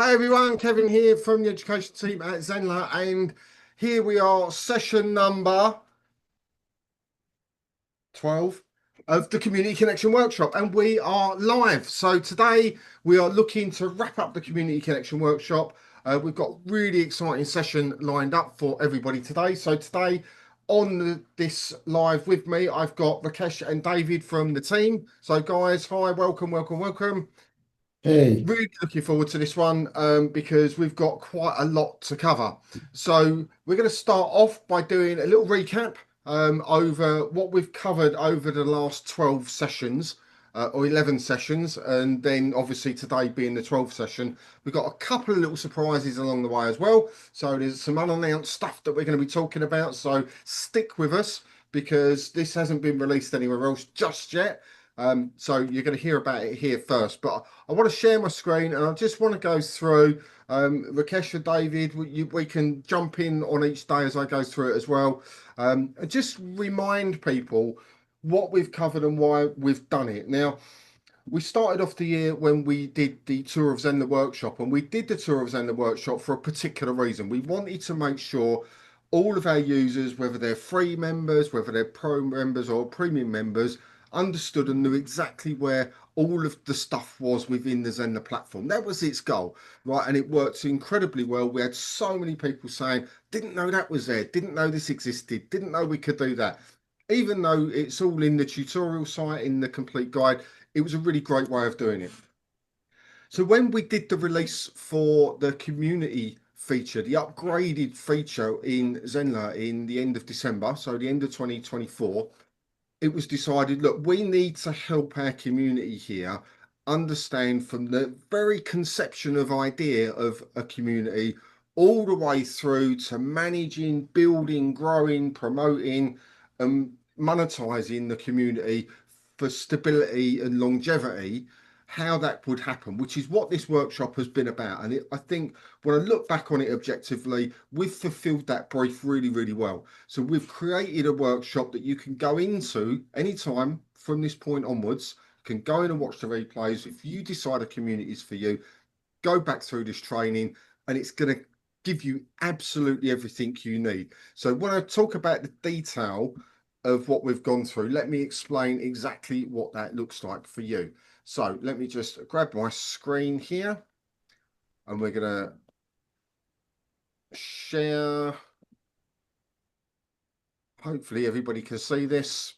Hi everyone, Kevin here from the education team at Zenler, and here we are, session number 12 of the Community Connection Workshop, and we are live. So today we are looking to wrap up the Community Connection Workshop. We've got really exciting session lined up for everybody today. So today on this live with me, I've got Rakesh and David from the team. So guys, hi, welcome. Hey, Really looking forward to this one because we've got quite a lot to cover. So we're going to start off by doing a little recap over what we've covered over the last 12 sessions or 11 sessions. And then obviously today being the 12th session, we've got a couple of little surprises along the way as well. So there's some unannounced stuff that we're going to be talking about. So stick with us because this hasn't been released anywhere else just yet. So you're going to hear about it here first, but I want to share my screen and I just want to go through Rakesh and David. We can jump in on each day as I go through it as well. And just remind people what we've covered and why we've done it. Now, we started off the year when we did the tour of Zenler workshop, and we did the tour of Zenler workshop for a particular reason. We wanted to make sure all of our users, whether they're free members, whether they're pro members or premium members, understood and knew exactly where all of the stuff was within the Zenler platform. That was its goal, right? And it worked incredibly well. We had so many people saying, didn't know that was there, didn't know this existed, didn't know we could do that. Even though it's all in the tutorial site, in the complete guide, it was a really great way of doing it. So when we did the release for the community feature, the upgraded feature in Zenler in the end of December, so the end of 2024, it was decided, look, we need to help our community here understand from the very conception of idea of a community all the way through to managing, building, growing, promoting, and monetizing the community for stability and longevity, how that would happen, which is what this workshop has been about. And I think when I look back on it objectively, we've fulfilled that brief really, really well. So we've created a workshop that you can go into anytime from this point onwards, can go in and watch the replays. If you decide a community is for you, go back through this training and it's going to give you absolutely everything you need. So when I talk about the detail of what we've gone through, let me explain exactly what that looks like for you. So let me just grab my screen here and we're going to share. Hopefully everybody can see this.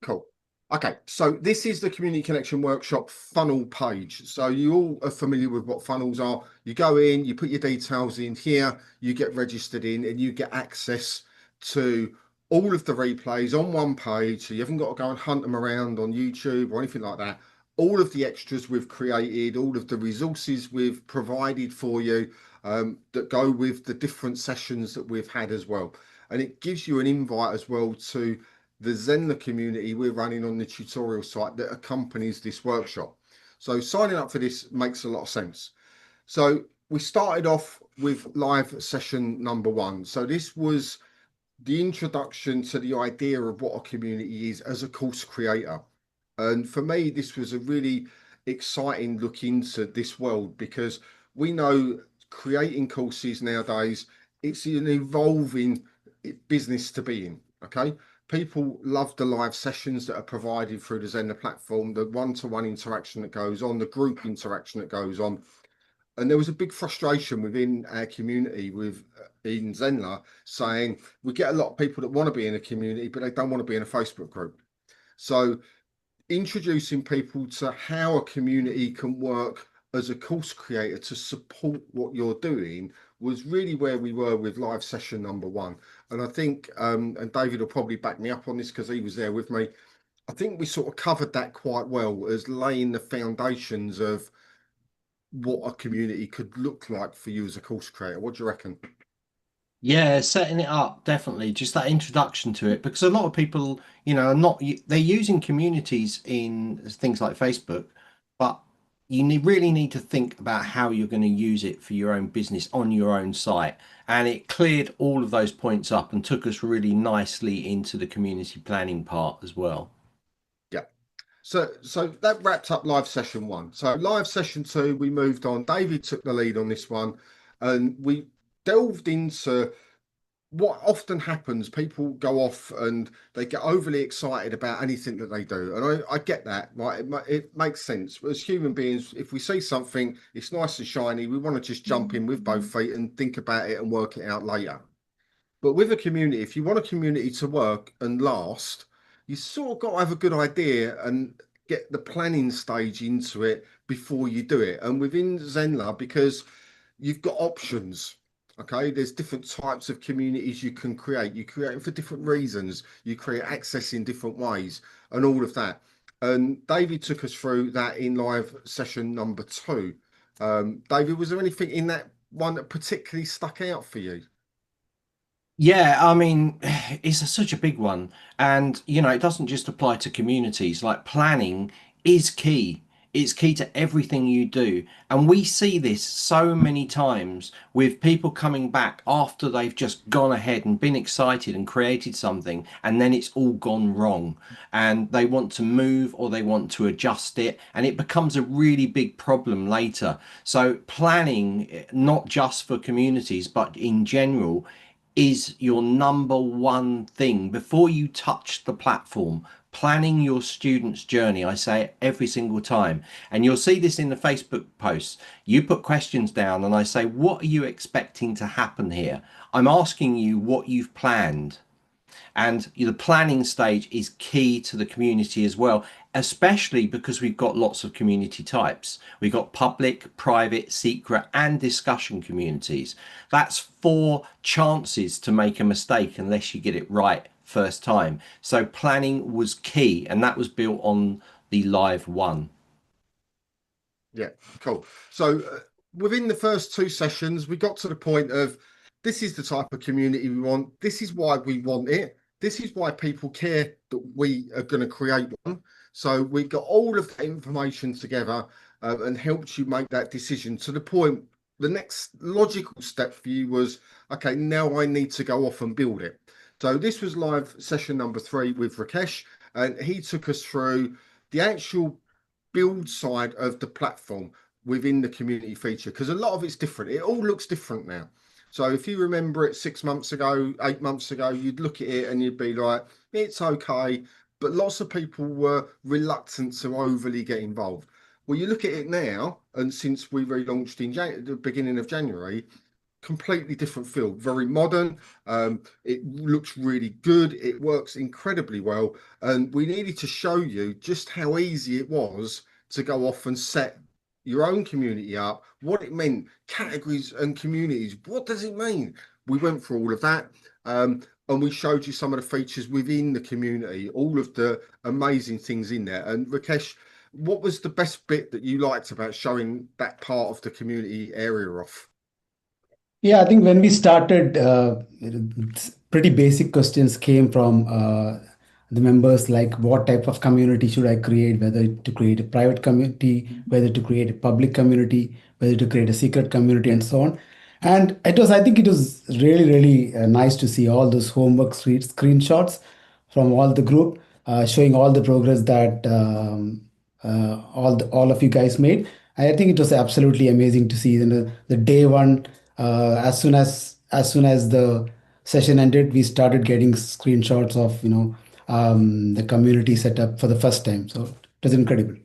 Cool. Okay, so this is the Community Connection Workshop funnel page. So you all are familiar with what funnels are. You go in, you put your details in here, you get registered in, and you get access to all of the replays on one page. So you haven't got to go and hunt them around on YouTube or anything like that. All of the extras we've created, all of the resources we've provided for you that go with the different sessions that we've had as well. And it gives you an invite as well to the Zenler community we're running on the tutorial site that accompanies this workshop. So signing up for this makes a lot of sense. So we started off with live session number 1. So this was the introduction to the idea of what a community is as a course creator. And for me, this was a really exciting look into this world because we know creating courses nowadays, it's an evolving business to be in. Okay. People love the live sessions that are provided through the Zenler platform, the one-to-one interaction that goes on, the group interaction that goes on. And there was a big frustration within our community with in Zenler saying we get a lot of people that want to be in a community, but they don't want to be in a Facebook group. So introducing people to how a community can work as a course creator to support what you're doing was really where we were with live session number 1. And I think, and David will probably back me up on this because he was there with me. I think we sort of covered that quite well as laying the foundations of what a community could look like for you as a course creator. What do you reckon? yeah, setting it up, definitely. Just that introduction to it, because a lot of people, are not, they're using communities in things like Facebook, but really need to think about how you're going to use it for your own business on your own site. And it cleared all of those points up and took us really nicely into the community planning part as well. Yeah. So that wrapped up live session one. So live session two, we moved on. David took the lead on this one, and we delved into what often happens. People go off and they get overly excited about anything that they do, and I get that, right? It makes sense. As human beings, if we see something, it's nice and shiny, we want to just jump in with both feet and think about it and work it out later. But with a community, if you want a community to work and last, you sort of got to have a good idea and get the planning stage into it before you do it. And within Zenler, because you've got options. Okay, there's different types of communities you can create. You create them for different reasons. You create access in different ways, and all of that. And David took us through that in live session number two. David, was there anything in that one that particularly stuck out for you? Yeah, I mean, such a big one. And, it doesn't just apply to communities. Like planning is key. It's key to everything you do. And we see this so many times with people coming back after they've just gone ahead and been excited and created something, and then it's all gone wrong. And they want to move or they want to adjust it, and it becomes a really big problem later. So, planning, not just for communities, but in general, is your number one thing before you touch the platform. Planning your student's journey. I say it every single time. And you'll see this in the Facebook posts. You put questions down and I say, what are you expecting to happen here? I'm asking you what you've planned. And the planning stage is key to the community as well, especially because we've got lots of community types. We've got public, private, secret, and discussion communities. That's four chances to make a mistake unless you get it right first time. So planning was key, and that was built on the live one. Yeah, cool. So within the first two sessions, we got to the point of this is the type of community we want. This is why we want it. This is why people care that we are going to create one. So we got all of that information together and helped you make that decision to the point. The next logical step for you was, okay, now I need to go off and build it. So this was live session number three with Rakesh, and he took us through the actual build side of the platform within the community feature, because a lot of it's different. It all looks different now. So if you remember it 6 months ago, 8 months ago, you'd look at it and you'd be like, it's okay. But lots of people were reluctant to overly get involved. Well, you look at it now, and since we relaunched in the beginning of January, completely different feel, very modern. It looks really good. It works incredibly well. And we needed to show you just how easy it was to go off and set your own community up, what it meant, categories and communities. What does it mean? We went through all of that. And we showed you some of the features within the community, all of the amazing things in there. And Rakesh, what was the best bit that you liked about showing that part of the community area off? Yeah, I think when we started, pretty basic questions came from the members, like what type of community should I create, whether to create a private community, whether to create a public community, whether to create a secret community, and so on. And I think it was really, really nice to see all those homework screenshots from all the group, showing all the progress that all of you guys made. I think it was absolutely amazing to see the day one. As soon as the session ended, we started getting screenshots of the community setup for the first time. So it was incredible.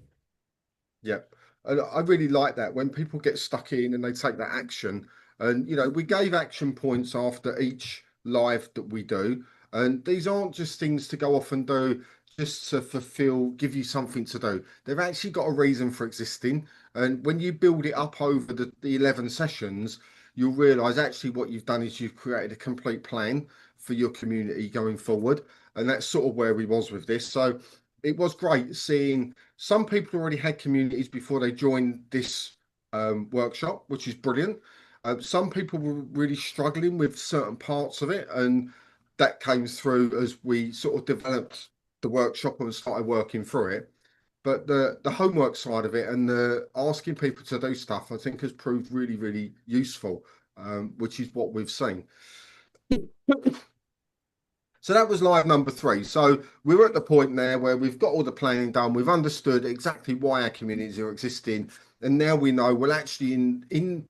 Yeah, and I really like that when people get stuck in and they take that action. And we gave action points after each live that we do, and these aren't just things to go off and do just to fulfill, give you something to do. They've actually got a reason for existing. And when you build it up over the 11 sessions, you'll realize actually what you've done is you've created a complete plan for your community going forward. And that's sort of where we was with this. So it was great seeing some people already had communities before they joined this workshop, which is brilliant. Some people were really struggling with certain parts of it, and that came through as we sort of developed the workshop and started working through it. But the homework side of it and the asking people to do stuff, I think, has proved really, really useful, which is what we've seen. So that was live number 3. So we're at the point there where we've got all the planning done. We've understood exactly why our communities are existing, and now we know, well, actually, in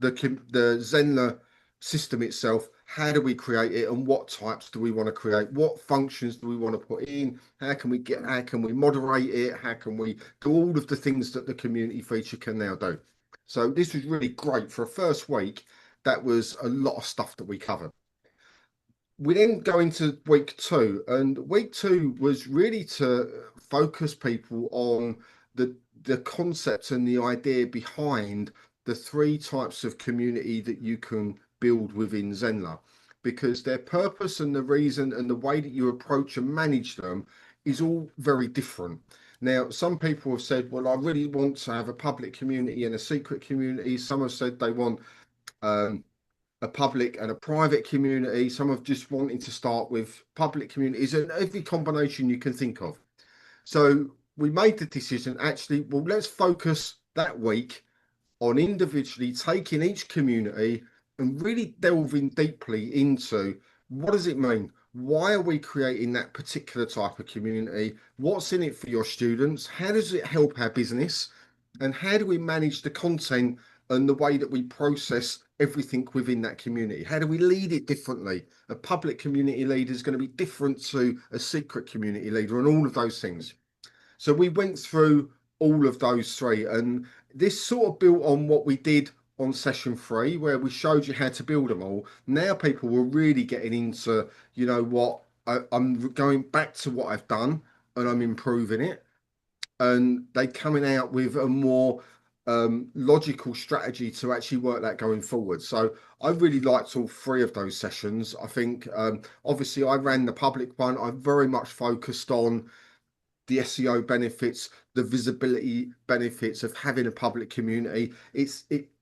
the Zenler system itself, how do we create it, and what types do we want to create? What functions do we want to put in? How can we moderate it? How can we do all of the things that the community feature can now do? So this was really great for a first week. That was a lot of stuff that we covered. We then go into week 2, and week 2 was really to focus people on the concept and the idea behind the 3 types of community that you can build within Zenler, because their purpose and the reason and the way that you approach and manage them is all very different. Now, some people have said, well, I really want to have a public community and a secret community. Some have said they want um, a public and a private community. Some have just wanting to start with public communities, and every combination you can think of. So we made the decision, actually, well, let's focus that week on individually taking each community and really delving deeply into, what does it mean? Why are we creating that particular type of community? What's in it for your students? How does it help our business? And how do we manage the content and the way that we process everything within that community? How do we lead it differently? A public community leader is going to be different to a secret community leader, and all of those things. So we went through all of those 3, and this sort of built on what we did on session 3, where we showed you how to build them all. Now people were really getting into, you know what, I'm going back to what I've done and I'm improving it, and they coming out with a more logical strategy to actually work that going forward. So I really liked all 3 of those sessions. I think obviously I ran the public one. I very much focused on the SEO benefits, the visibility benefits of having a public community.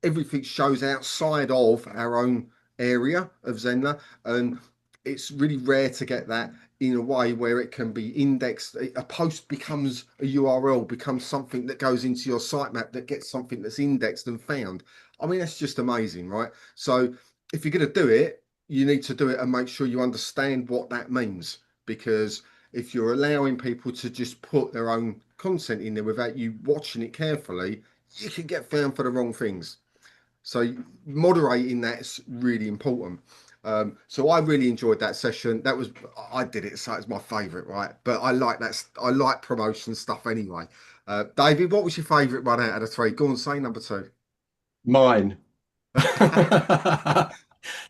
Everything shows outside of our own area of Zenler, and it's really rare to get that in a way where it can be indexed. A post becomes a URL, becomes something that goes into your sitemap, that gets something that's indexed and found. I mean, that's just amazing, right? So if you're going to do it, you need to do it and make sure you understand what that means, because if you're allowing people to just put their own content in there without you watching it carefully, you can get found for the wrong things. So moderating that's really important. So I really enjoyed that session. I did it, so it's my favorite, right? But I like that. I like promotion stuff anyway. David, what was your favorite one out of the 3? Go on, say number 2. Mine.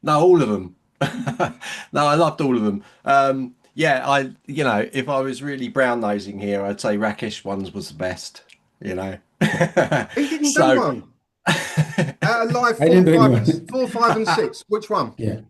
No, all of them. No, I loved all of them. Yeah, if I was really brown nosing here, I'd say Rakesh ones was the best, you know. He didn't do So one. Out of live I 4, didn't do 5, anyone. 4, 5, and 6. Which one? Yeah.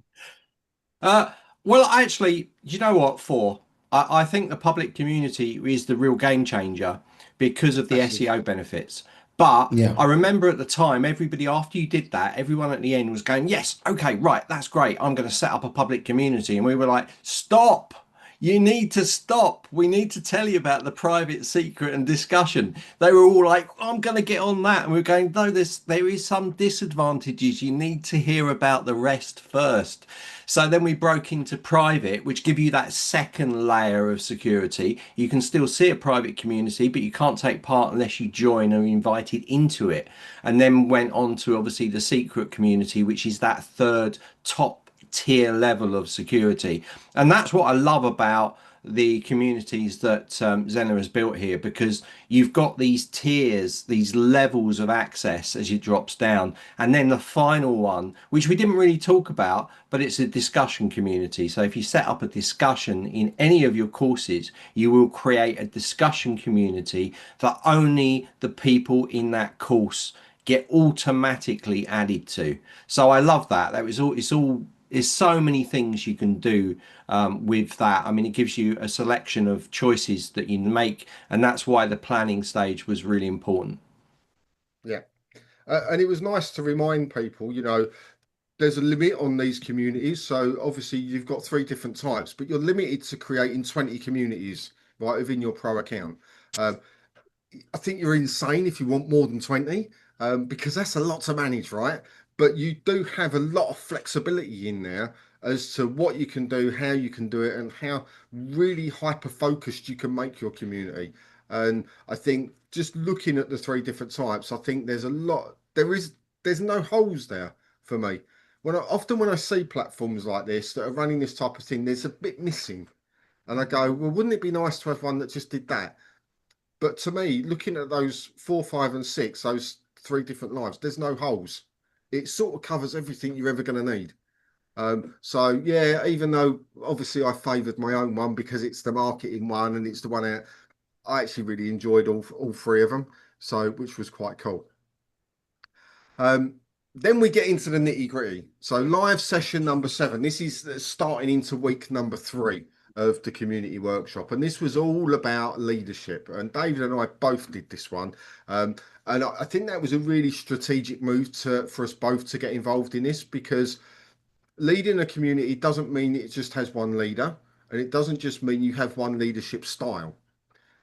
well, actually, you know what? I think the public community is the real game changer because of the Massive. SEO benefits. But Yeah. I remember at the time, everybody, after you did that, everyone at the end was going, yes, okay, right, that's great. I'm going to set up a public community. And we were like, stop. You need to stop. We need to tell you about the private, secret, and discussion. They were all like, I'm going to get on that. And we are going, no, there is some disadvantages. You need to hear about the rest first. So then we broke into private, which give you that second layer of security. You can still see a private community, but you can't take part unless you join or are invited into it. And then went on to obviously the secret community, which is that third top tier level of security. And that's what I love about the communities that Zenler has built here, because you've got these tiers, these levels of access as it drops down. And then the final one, which we didn't really talk about, but it's a discussion community. So if you set up a discussion in any of your courses, you will create a discussion community that only the people in that course get automatically added to. So I love that. There's so many things you can do with that. I mean, it gives you a selection of choices that you make, and that's why the planning stage was really important. Yeah. And it was nice to remind people, there's a limit on these communities. So obviously you've got 3 different types, but you're limited to creating 20 communities, right, within your pro account. Um, I think you're insane if you want more than 20, because that's a lot to manage, right? But you do have a lot of flexibility in there, as to what you can do, how you can do it, and how really hyper focused you can make your community. And I think just looking at the three different types, I think there's a lot. There's no holes there for me. Often when I see platforms like this that are running this type of thing, there's a bit missing, and I go, well, wouldn't it be nice to have one that just did that? But to me, looking at those 4, 5, and 6, those three different lives, there's no holes. It sort of covers everything you're ever going to need. So yeah, even though obviously I favoured my own one because it's the marketing one and it's the one out, I actually really enjoyed all three of them. So which was quite cool. Um, then we get into the nitty gritty. So live session number 7. This is starting into week number 3 of the community workshop, and this was all about leadership. And David and I both did this one, and I think that was a really strategic move for us both to get involved in this, because leading a community doesn't mean it just has one leader, and it doesn't just mean you have one leadership style.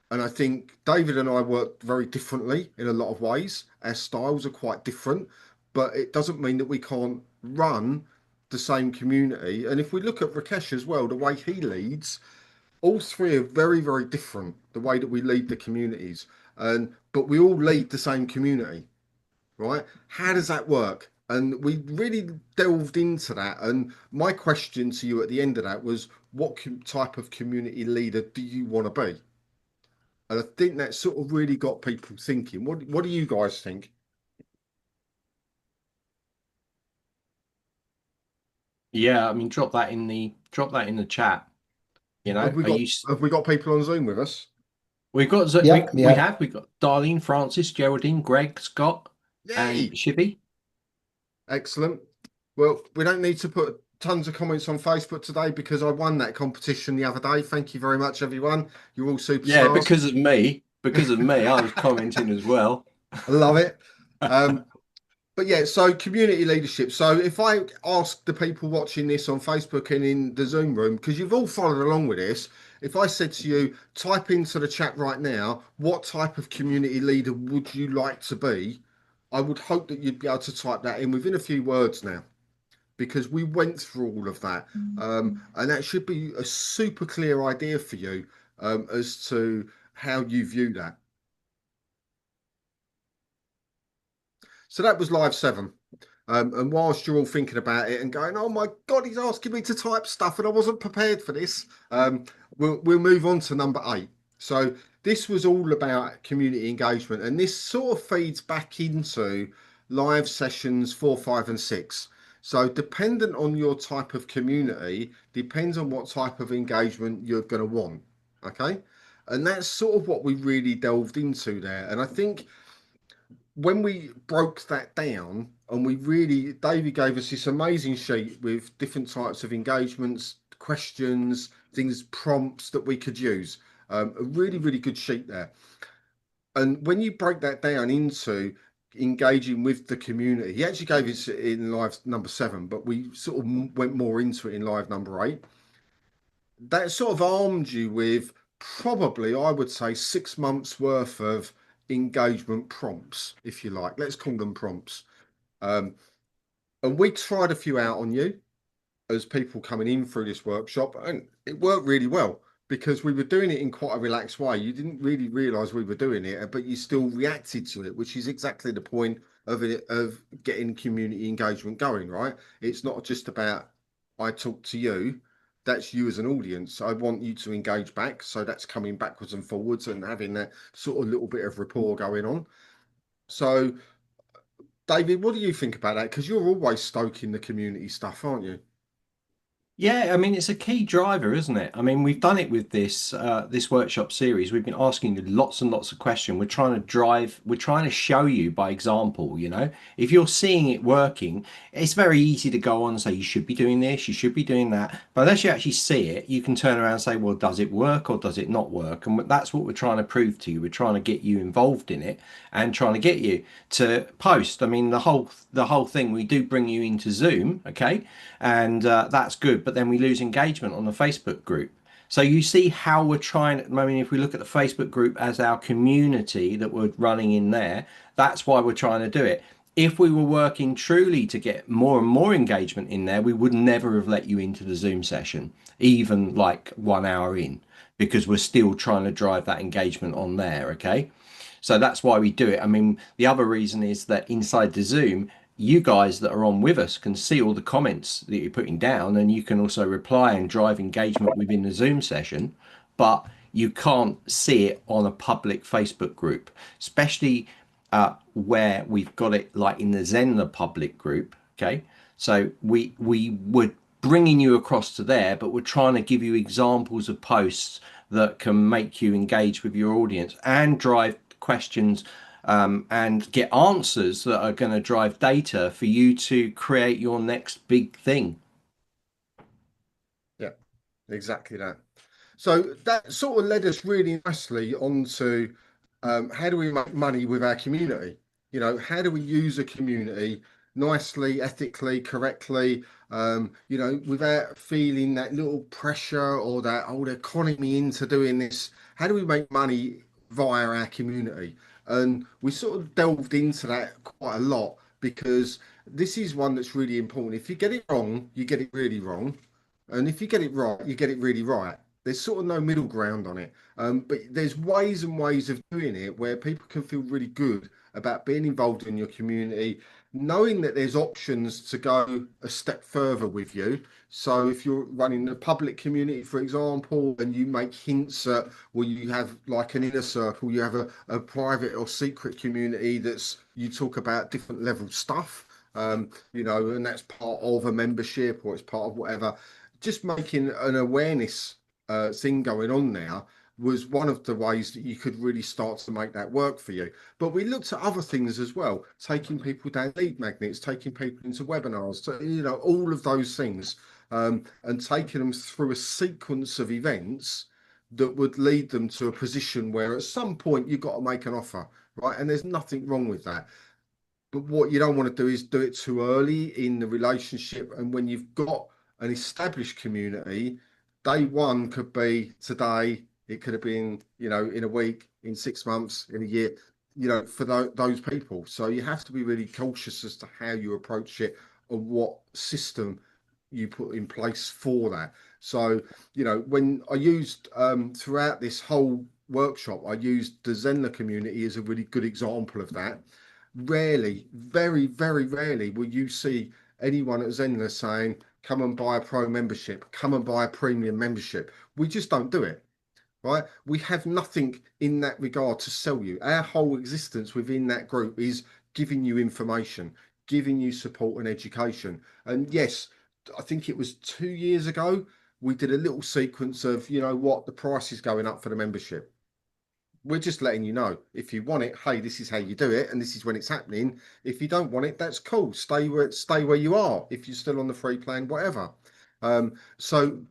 And I think David and I work very differently in a lot of ways. Our styles are quite different, but it doesn't mean that we can't run the same community. And if we look at Rakesh as well, the way he leads, all three are very, very different, the way that we lead the communities. And but we all lead the same community, right? How does that work? And we really delved into that. And my question to you at the end of that was, what type of community leader do you want to be? And I think that sort of really got people thinking. What do you guys think? Yeah, I mean, drop that in the chat. You Have know, we are got you? have we got people on Zoom with us? We've got Yeah, yeah. we've got Darlene, Francis, Geraldine, Greg, Scott, and Yay! Shibby. Excellent. Well, we don't need to put tons of comments on Facebook today because I won that competition the other day. Thank you very much, everyone. You're all Yeah, superstars. because of me, I was commenting as well. I love it. Um, But yeah, so community leadership. So if I ask the people watching this on Facebook and in the Zoom room, because you've all followed along with this, if I said to you, type into the chat right now, what type of community leader would you like to be? I would hope that you'd be able to type that in within a few words now, because we went through all of that. And that should be a super clear idea for you as to how you view that. So that was live 7. And whilst you're all thinking about it and going, "Oh my God, he's asking me to type stuff, and I wasn't prepared for this," we'll move on to number 8. So this was all about community engagement, and this sort of feeds back into live sessions 4, 5, and 6. So dependent on your type of community, depends on what type of engagement you're going to want. Okay, and that's sort of what we really delved into there. And I think when we broke that down and we really, David gave us this amazing sheet with different types of engagements, questions, things, prompts that we could use. A really, really good sheet there. And when you break that down into engaging with the community, he actually gave us in live number 7, but we sort of went more into it in live number 8. That sort of armed you with probably, I would say, 6 months worth of engagement prompts, if you like. Let's call them prompts. Um, and we tried a few out on you as people coming in through this workshop, and it worked really well because we were doing it in quite a relaxed way. You didn't really realize we were doing it, but you still reacted to it, which is exactly the point of it, of getting community engagement going, right? It's not just about I talk to you. That's you as an audience. I want you to engage back. So that's coming backwards and forwards and having that sort of little bit of rapport going on. So, David, what do you think about that? Because you're always stoking the community stuff, aren't you? Yeah, I mean it's a key driver, isn't it? I mean we've done it with this workshop series. We've been asking you lots and lots of questions. We're trying to show you by example, you know. If you're seeing it working, it's very easy to go on and say you should be doing this, you should be doing that. But unless you actually see it, you can turn around and say, well, does it work or does it not work? And that's what we're trying to prove to you. We're trying to get you involved in it and trying to get you to post. I mean the whole thing, we do bring you into Zoom, okay? And that's good, but then we lose engagement on the Facebook group. So you see how we're trying. I mean, if we look at the Facebook group as our community that we're running in there, that's why we're trying to do it. if we were working truly to get more and more engagement in there, we would never have let you into the Zoom session, even like 1 hour in, because we're still trying to drive that engagement on there. Okay. So that's why we do it. I mean, the other reason is that inside the Zoom, you guys that are on with us can see all the comments that you're putting down, and you can also reply and drive engagement within the Zoom session, but you can't see it on a public Facebook group, especially where we've got it like in the Zenler public group. Okay, so we would bringing you across to there, but we're trying to give you examples of posts that can make you engage with your audience and drive questions, and get answers that are going to drive data for you to create your next big thing. Yeah, exactly that. So that sort of led us really nicely onto how do we make money with our community? You know, how do we use a community nicely, ethically, correctly, you know, without feeling that little pressure or that old economy into doing this? How do we make money via our community? And we sort of delved into that quite a lot because this is one that's really important. If you get it wrong, you get it really wrong. And if you get it right, you get it really right. There's sort of no middle ground on it. But there's ways and ways of doing it where people can feel really good about being involved in your community, knowing that there's options to go a step further with you. So if you're running a public community, for example, and you make hints at, well, you have like an inner circle, you have a private or secret community that's you talk about different level stuff, you know, and that's part of a membership or it's part of whatever. Just making an awareness thing going on there was one of the ways that you could really start to make that work for you. But we looked at other things as well, taking people down lead magnets, taking people into webinars, you know, all of those things, and taking them through a sequence of events that would lead them to a position where at some point you've got to make an offer, right? And there's nothing wrong with that. But what you don't want to do is do it too early in the relationship. And when you've got an established community, day one could be today, it could have been, you know, in a week, in 6 months, in a year, you know, for those people. So you have to be really cautious as to how you approach it and what system you put in place for that. So, you know, when I used throughout this whole workshop, I used the Zenler community as a really good example of that. Rarely, very, very rarely will you see anyone at Zenler saying, come and buy a pro membership, come and buy a premium membership. We just don't do it, right? We have nothing in that regard to sell you. Our whole existence within that group is giving you information, giving you support and education. And yes, I think it was 2 years ago, we did a little sequence of, you know what, the price is going up for the membership. We're just letting you know if you want it, hey, this is how you do it and this is when it's happening. If you don't want it, that's cool, stay where you are. If you're still on the free plan, whatever. So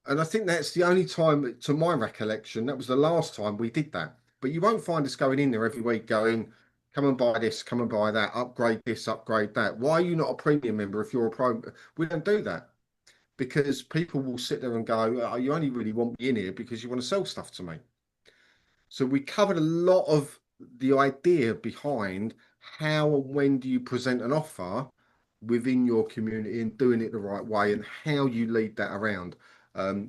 and I think that's the only time, to my recollection, that was the last time we did that. But you won't find us going in there every week going, come and buy this, come and buy that, upgrade this, upgrade that. Why are you not a premium member if you're a pro? We don't do that because people will sit there and go, oh, you only really want me in here because you want to sell stuff to me. So we covered a lot of the idea behind how and when do you present an offer within your community and doing it the right way and how you lead that around.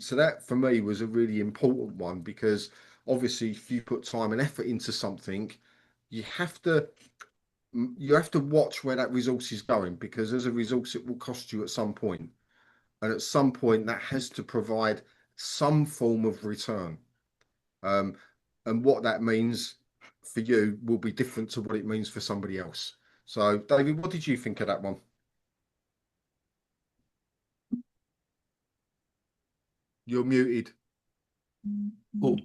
So that for me was a really important one because obviously if you put time and effort into something, you have to watch where that resource is going because as a resource it will cost you at some point. And at some point that has to provide some form of return. Um, and what that means for you will be different to what it means for somebody else. So, David, what did you think of that one? You're muted. Cool.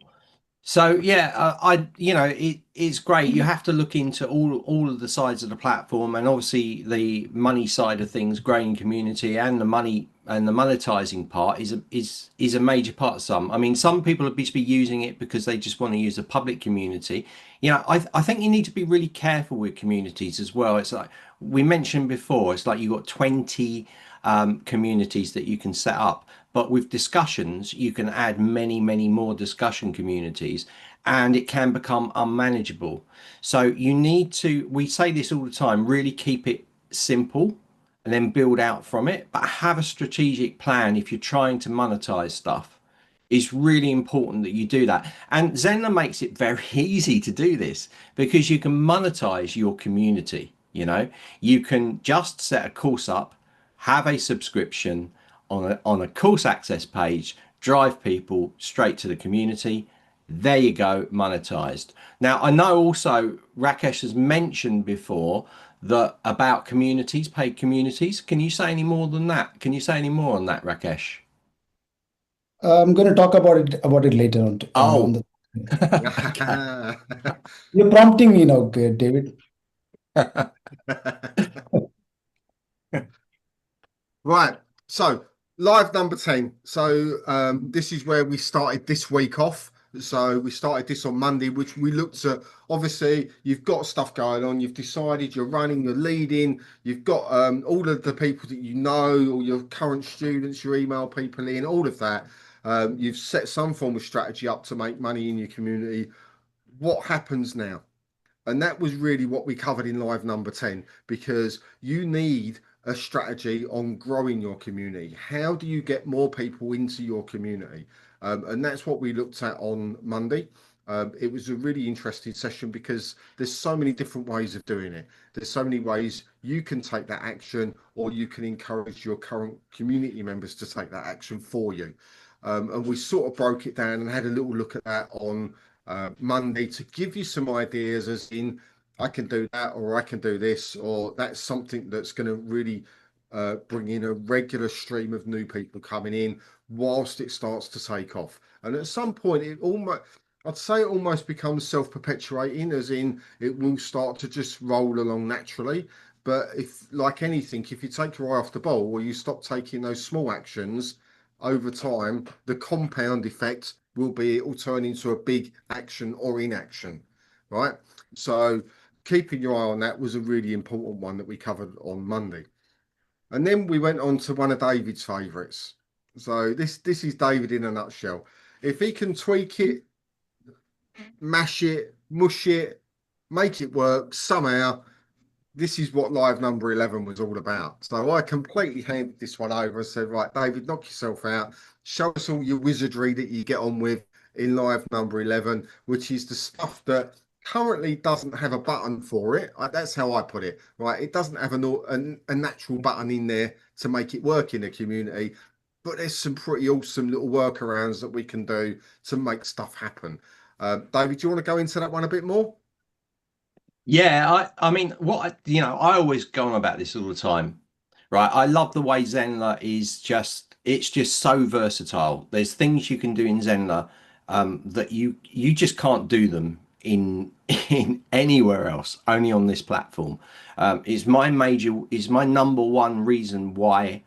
So yeah, you know it's great. You have to look into all of the sides of the platform, and obviously the money side of things, growing community, and the money and the monetizing part is a major part of some. I mean, some people will be using it because they just want to use a public community. You know, I think you need to be really careful with communities as well. It's like we mentioned before. It's like you've got 20 communities that you can set up. But with discussions, you can add many, many more discussion communities. and it can become unmanageable. So you need to, we say this all the time, really keep it simple and then build out from it, but have a strategic plan if you're trying to monetize stuff. It's really important that you do that. And Zenler makes it very easy to do this because you can monetize your community. You know, you can just set a course up, have a subscription on a course access page, drive people straight to the community. There you go, monetized. Now, I know also Rakesh has mentioned before that about communities, paid communities. Can you say any more than that? Can you say any more on that, Rakesh? I'm going to talk about it later on Oh, the. okay. You're prompting me now, David. Right. So live number 10. So this is where we started this week off. So we started this on Monday, which we looked at. Obviously, you've got stuff going on. You've decided you're running, you're leading. You've got all of the people that you know, all your current students, your email people in, all of that. You've set some form of strategy up to make money in your community. What happens now? And that was really what we covered in live number 10, because you need a strategy on growing your community. How do you get more people into your community? And that's what we looked at on Monday. It was a really interesting session because there's so many different ways of doing it. There's so many ways you can take that action, or you can encourage your current community members to take that action for you. And we sort of broke it down and had a little look at that on Monday to give you some ideas, as in I can do that, or I can do this, or that's something that's going to really bring in a regular stream of new people coming in whilst it starts to take off. And at some point, I'd say it almost becomes self-perpetuating, as in it will start to just roll along naturally. But if, like anything, if you take your eye off the ball, or you stop taking those small actions over time, the compound effect will be it will turn into a big action or inaction, right? So keeping your eye on that was a really important one that we covered on Monday. And then we went on to one of David's favorites. So this is David in a nutshell. If he can tweak it, mash it, mush it, make it work somehow, this is what live number 11 was all about. So I completely handed this one over and said, right, David, knock yourself out. Show us all your wizardry that you get on with in live number 11, which is the stuff that currently doesn't have a button for it. That's how I put it, right? It doesn't have a natural button in there to make it work in the community, but there's some pretty awesome little workarounds that we can do to make stuff happen. David, do you want to go into that one a bit more? Yeah, I mean, I always go on about this all the time, right? I love the way Zenler is it's just so versatile. There's things you can do in Zenler that you just can't do them in in anywhere else, only on this platform. Is my number one reason why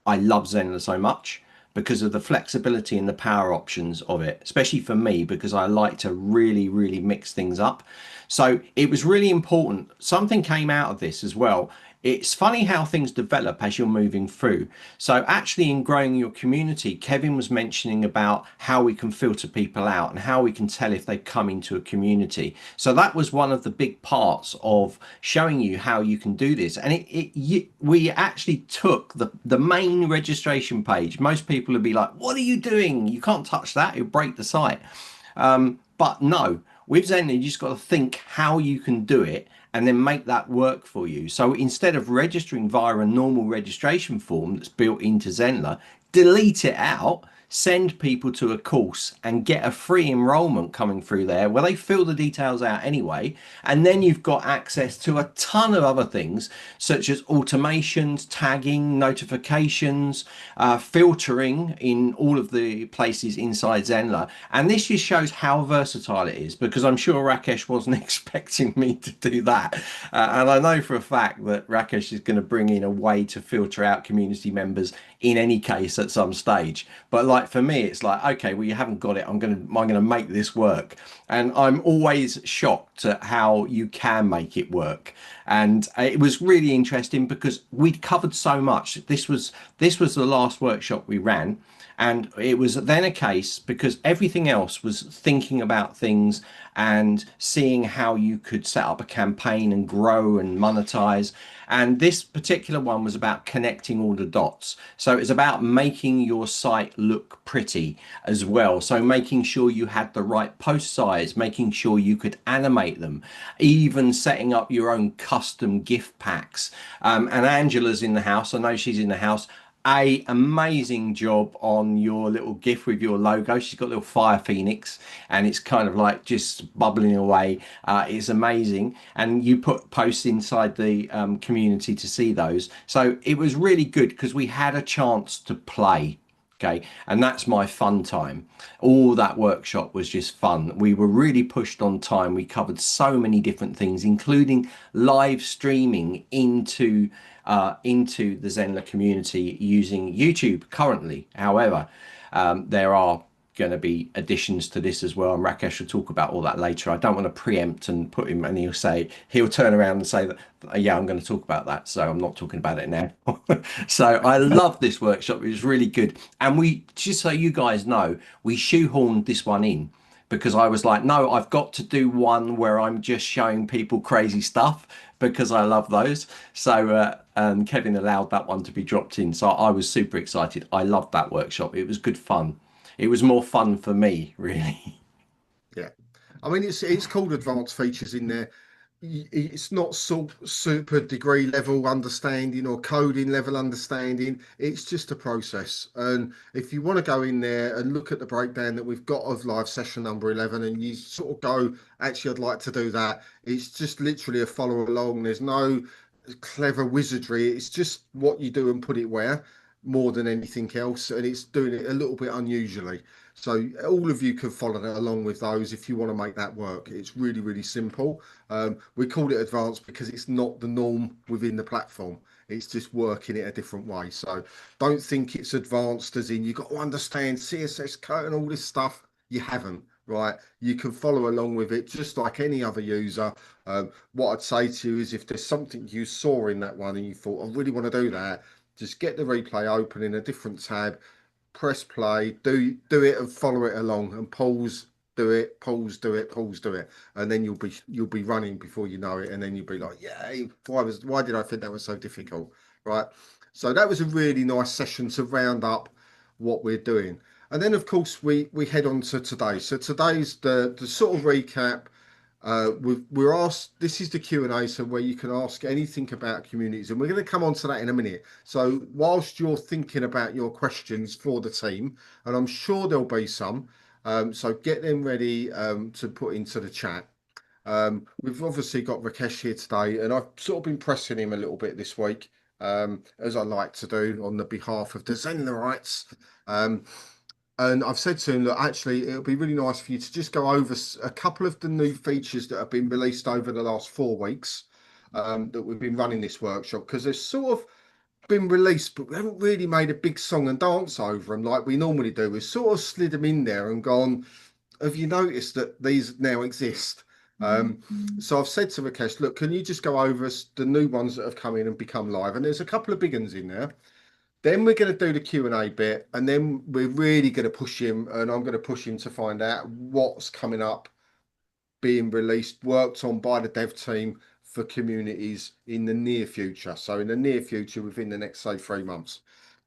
I love Zenler so much, because of the flexibility and the power options of it, especially for me, because I like to really, really mix things up. So it was really important. Something came out of this as well. It's funny how things develop as you're moving through. So actually in growing your community, Kevin was mentioning about how we can filter people out and how we can tell if they've come into a community. So that was one of the big parts of showing you how you can do this. And we actually took the main registration page. Most people would be like, what are you doing? You can't touch that. It'll break the site. But no, with Zenly, you just got to think how you can do it and then make that work for you. So instead of registering via a normal registration form that's built into Zenler, delete it out, send people to a course and get a free enrollment coming through there where they fill the details out anyway. And then you've got access to a ton of other things such as automations, tagging, notifications, filtering in all of the places inside Zenler. And this just shows how versatile it is, because I'm sure Rakesh wasn't expecting me to do that. And I know for a fact that Rakesh is going to bring in a way to filter out community members in any case at some stage. But like like for me, it's like, okay, well, you haven't got it. I'm gonna make this work. And I'm always shocked at how you can make it work. And it was really interesting because we'd covered so much. This was the last workshop we ran. And it was then a case because everything else was thinking about things and seeing how you could set up a campaign and grow and monetize. And this particular one was about connecting all the dots. So it's about making your site look pretty as well. So making sure you had the right post size, making sure you could animate them, even setting up your own custom gift packs. And Angela's in the house. I know she's in the house. Amazing job on your little GIF with your logo. She's got a little fire phoenix and it's kind of like just bubbling away. It's amazing. And you put posts inside the community to see those. So it was really good because we had a chance to play. Okay, and that's my fun time. All that workshop was just fun. We were really pushed on time. We covered so many different things, including live streaming into the Zenler community using YouTube currently. However, there are going to be additions to this as well, and Rakesh will talk about all that later. I don't want to preempt and put him, and he'll turn around and say that, yeah, I'm going to talk about that, so I'm not talking about it now. So I love this workshop. It was really good, and we, just so you guys know, we shoehorned this one in because I was like, no, I've got to do one where I'm just showing people crazy stuff because I love those. So Kevin allowed that one to be dropped in. So I was super excited. I loved that workshop. It was good fun. It was more fun for me, really. Yeah, I mean it's called advanced features in there. It's not super degree level understanding or coding level understanding. It's just a process. And if you want to go in there and look at the breakdown that we've got of live session number 11, and you sort of go, actually, I'd like to do that. It's just literally a follow along. There's no clever wizardry. It's just what you do and put it where more than anything else. And it's doing it a little bit unusually. So all of you can follow that along with those if you want to make that work. It's really, really simple. We called it advanced because it's not the norm within the platform. It's just working it a different way. So don't think it's advanced as in you've got to understand CSS code and all this stuff. You haven't, right? You can follow along with it just like any other user. What I'd say to you is if there's something you saw in that one and you thought, I really want to do that, just get the replay open in a different tab, press play, do it and follow it along and pause, do it, pause, do it, pause, do it, and then you'll be running before you know it, and then you'll be like, yay, why did I think that was so difficult, right? So that was a really nice session to round up what we're doing. And then of course we head on to today. So today's the sort of recap. We're asked, this is the Q&A, so where you can ask anything about communities, and we're going to come on to that in a minute. So whilst you're thinking about your questions for the team, and I'm sure there'll be some, so get them ready to put into the chat. We've obviously got Rakesh here today, and I've sort of been pressing him a little bit this week, as I like to do on the behalf of the Zenlerites. And I've said to him that actually it'll be really nice for you to just go over a couple of the new features that have been released over the last 4 weeks, that we've been running this workshop, because they've sort of been released, but we haven't really made a big song and dance over them like we normally do. We've sort of slid them in there and gone, have you noticed that these now exist? So I've said to Rakesh, look, can you just go over the new ones that have come in and become live? And there's a couple of big ones in there. Then we're going to do the Q&A bit, and then we're really going to push him, and I'm going to push him to find out what's coming up, being released, worked on by the dev team for communities in the near future. So in the near future, within the next, say, 3 months.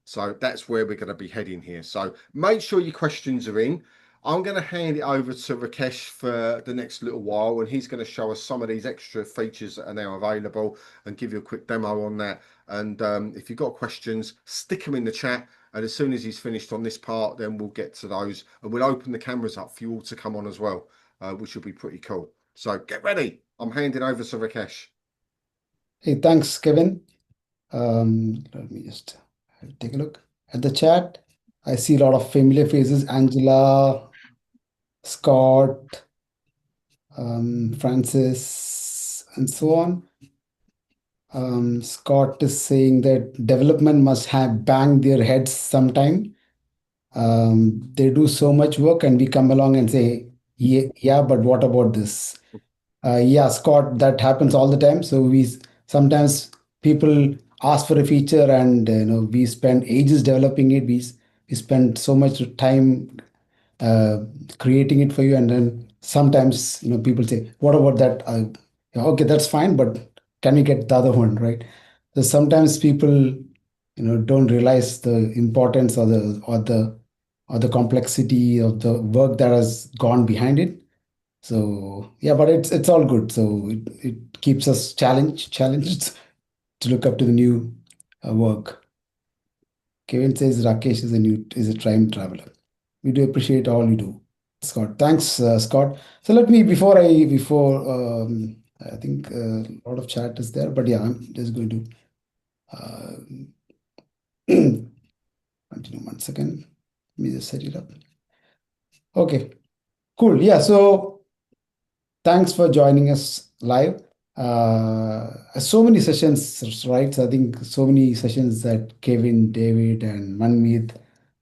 So that's where we're going to be heading here. So make sure your questions are in. I'm going to hand it over to Rakesh for the next little while, and he's going to show us some of these extra features that are now available and give you a quick demo on that. And if you've got questions, stick them in the chat. And as soon as he's finished on this part, then we'll get to those, and we'll open the cameras up for you all to come on as well, which will be pretty cool. So get ready. I'm handing over to Rakesh. Hey, thanks, Kevin. Let me just take a look at the chat. I see a lot of familiar faces: Angela, Scott, Francis, and so on. Scott is saying that development must have banged their heads sometime. They do so much work, and we come along and say, yeah, yeah, but what about this? Yeah, Scott, that happens all the time. So sometimes people ask for a feature, and we spend ages developing it. We spend so much time uh, creating it for you, and then sometimes people say, what about that? Yeah, okay, that's fine, but can we get the other one, right? So sometimes people don't realize the importance or the complexity of the work that has gone behind it. So yeah, but it's all good. So it keeps us challenged to look up to the new work. Kevin says Rakesh is a time traveler. We do appreciate all you do, Scott. Thanks, Scott. So let me I think a lot of chat is there, but yeah, I'm just going to uh, continue 1 second. Let me just set it up. Okay, cool. Yeah, so thanks for joining us live. So many sessions, right? So I think so many sessions that Kevin, David, and Manmeet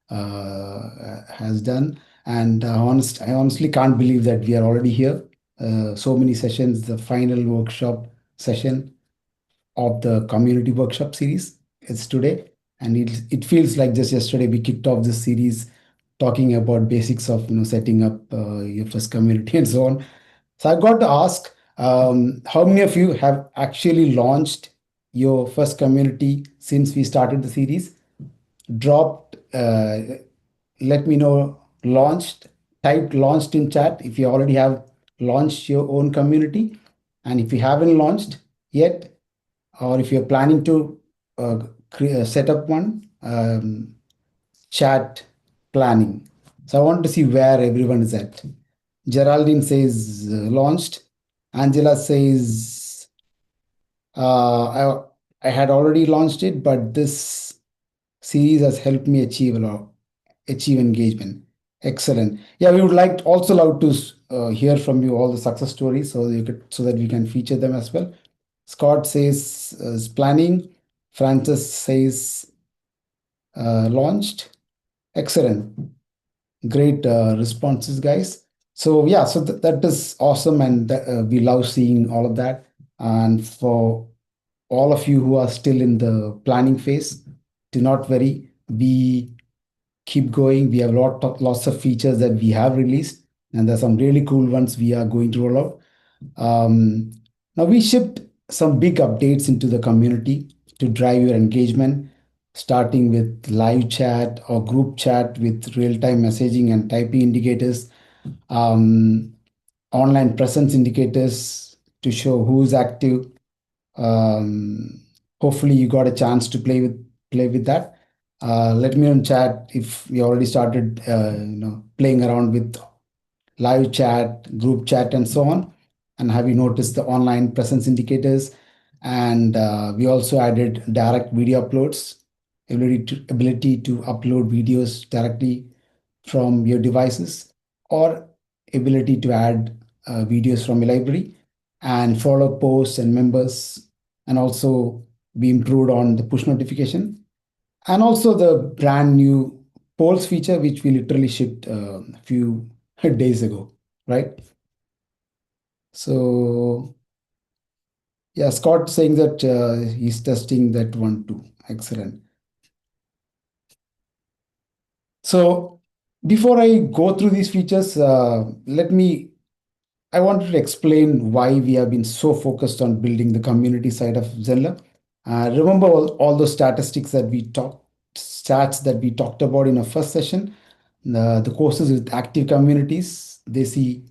has done. And I honestly can't believe that we are already here. So many sessions, the final workshop session of the community workshop series. It's today, and it feels like just yesterday we kicked off this series talking about basics of setting up your first community and so on. So I've got to ask, how many of you have actually launched your first community since we started the series? Dropped, let me know, launched, typed launched in chat if you already have launched your own community. And if you haven't launched yet, or if you're planning to set up one, chat planning. So I want to see where everyone is at. Geraldine says launched. Angela says I had already launched it, but this series has helped me achieve engagement. Excellent. Yeah, we would also love to hear from you all the success stories, so that we can feature them as well. Scott says is planning. Francis says launched. Excellent. Great responses, guys. So yeah, so that is awesome, and we love seeing all of that. And for all of you who are still in the planning phase, do not worry. We keep going. We have lots of features that we have released, and there's some really cool ones we are going to roll out. Now we shipped some big updates into the community to drive your engagement, starting with live chat or group chat with real-time messaging and typing indicators, um, online presence indicators to show who's active. Um, Hopefully you got a chance to play with that. Let me know in chat if you already started playing around with live chat, group chat, and so on. And have you noticed the online presence indicators? And we also added direct video uploads, ability to upload videos directly from your devices, or ability to add videos from a library, and follow posts and members. And also we improved on the push notification, and also the brand new polls feature, which we literally shipped a few days ago, right? So yeah, Scott saying that he's testing that one too. Excellent. So before I go through these features, I wanted to explain why we have been so focused on building the community side of Zenler. Remember all those stats that we talked about in our first session. The courses with active communities, they see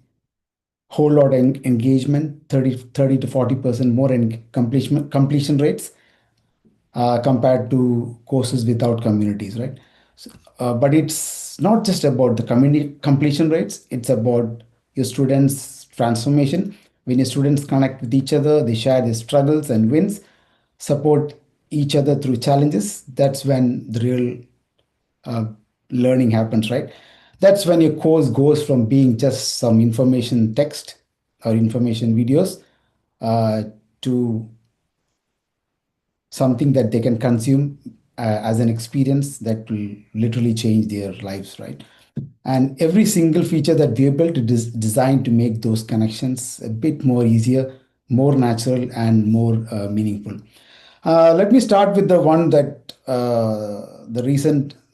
whole lot engagement, 30 to 40% more in completion rates compared to courses without communities, right? But it's not just about the community completion rates, it's about your students' transformation. When your students connect with each other, they share their struggles and wins, support each other through challenges. That's when the real uh, learning happens, right? That's when your course goes from being just some information text or information videos to something that they can consume as an experience that will literally change their lives, right? And every single feature that we built is designed to make those connections a bit more easier, more natural, and more meaningful. Let me start with the one that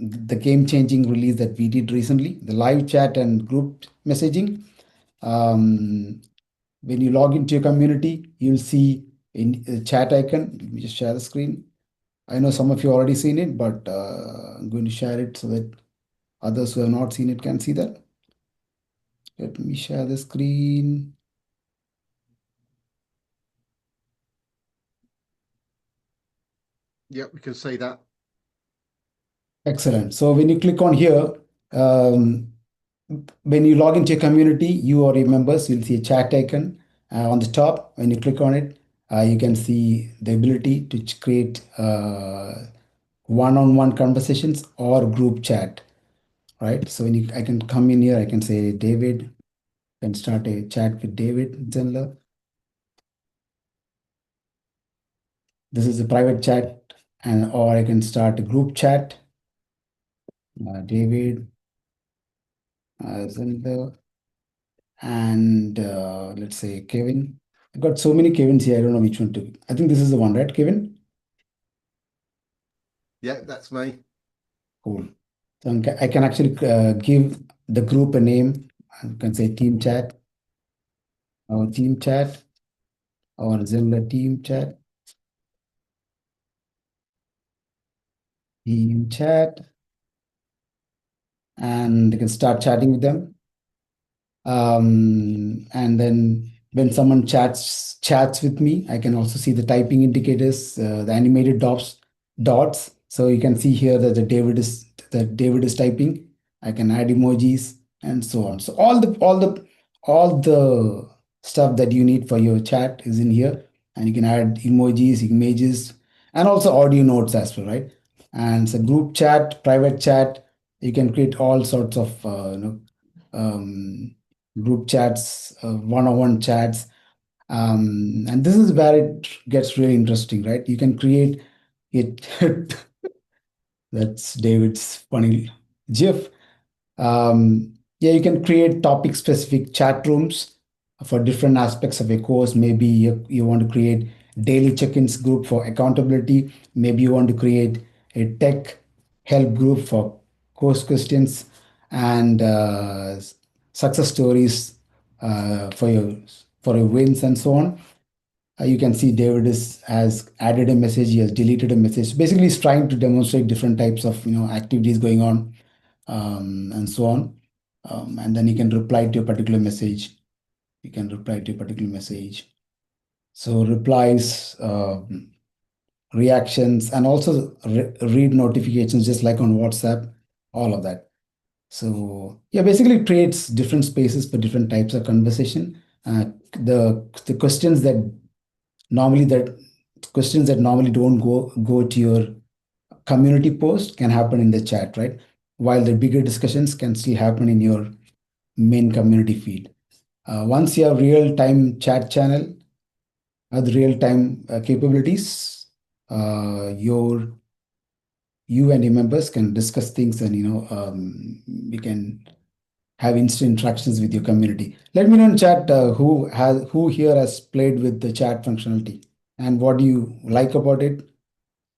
the game changing release that we did recently, the live chat and group messaging. Um, when you log into your community, you'll see in the chat icon. Let me just share the screen. I know some of you already seen it, but I'm going to share it so that others who have not seen it can see that. Let me share the screen. Yep, we can see that. Excellent. So when you click on here, um, when you log into your community, you or your members, you'll see a chat icon on the top. When you click on it, you can see the ability to create one-on-one conversations or group chat, right? So I can come in here, I can say David, can start a chat with David Zenler. This is a private chat, and or I can start a group chat. David Zenler and let's say Kevin. I got so many Kevins here. I don't know which one to. I think this is the one, right, Kevin? Yeah, that's me. Cool. So I can actually give the group a name. I can say team chat, or team chat, or Zenler team chat, and I can start chatting with them. And then when someone chats with me, I can also see the typing indicators, the animated dots. So you can see here that David is typing. I can add emojis and so on. So all the stuff that you need for your chat is in here, and you can add emojis, images, and also audio notes as well, right? And so group chat, private chat, you can create all sorts of um, group chats, one-on-one chats. And this is where it gets really interesting, right? You can create it. That's David's funny GIF. Yeah, you can create topic specific chat rooms for different aspects of a course. Maybe you want to create daily check-ins group for accountability. Maybe you want to create a tech help group for course questions and success stories for your wins and so on. You can see has added a message, he has deleted a message. Basically, he's trying to demonstrate different types of activities going on, and so on. And then you can reply to a particular message. You can reply to a particular message. So replies, reactions, and also read notifications, just like on WhatsApp, all of that. So yeah, basically it creates different spaces for different types of conversation. The questions that normally don't go to your community post can happen in the chat, right? While the bigger discussions can still happen in your main community feed. Once you have real-time chat channel with real-time capabilities, you and your members can discuss things, and we can have instant interactions with your community. Let me know in chat who here has played with the chat functionality, and what do you like about it?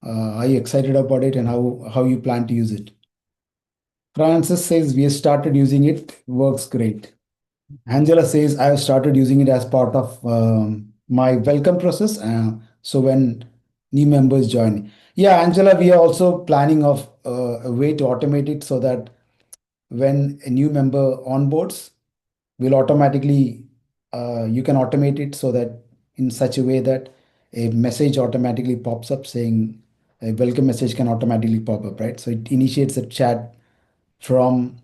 Are you excited about it, and how you plan to use it? Francis says we have started using it. Works great. Angela says I have started using it as part of my welcome process. So when new members join, yeah, Angela, we are also planning of a way to automate it so that when a new member onboards, will automatically you can automate it so that in such a way that a message automatically pops up saying a welcome message can automatically pop up, right? So it initiates a chat from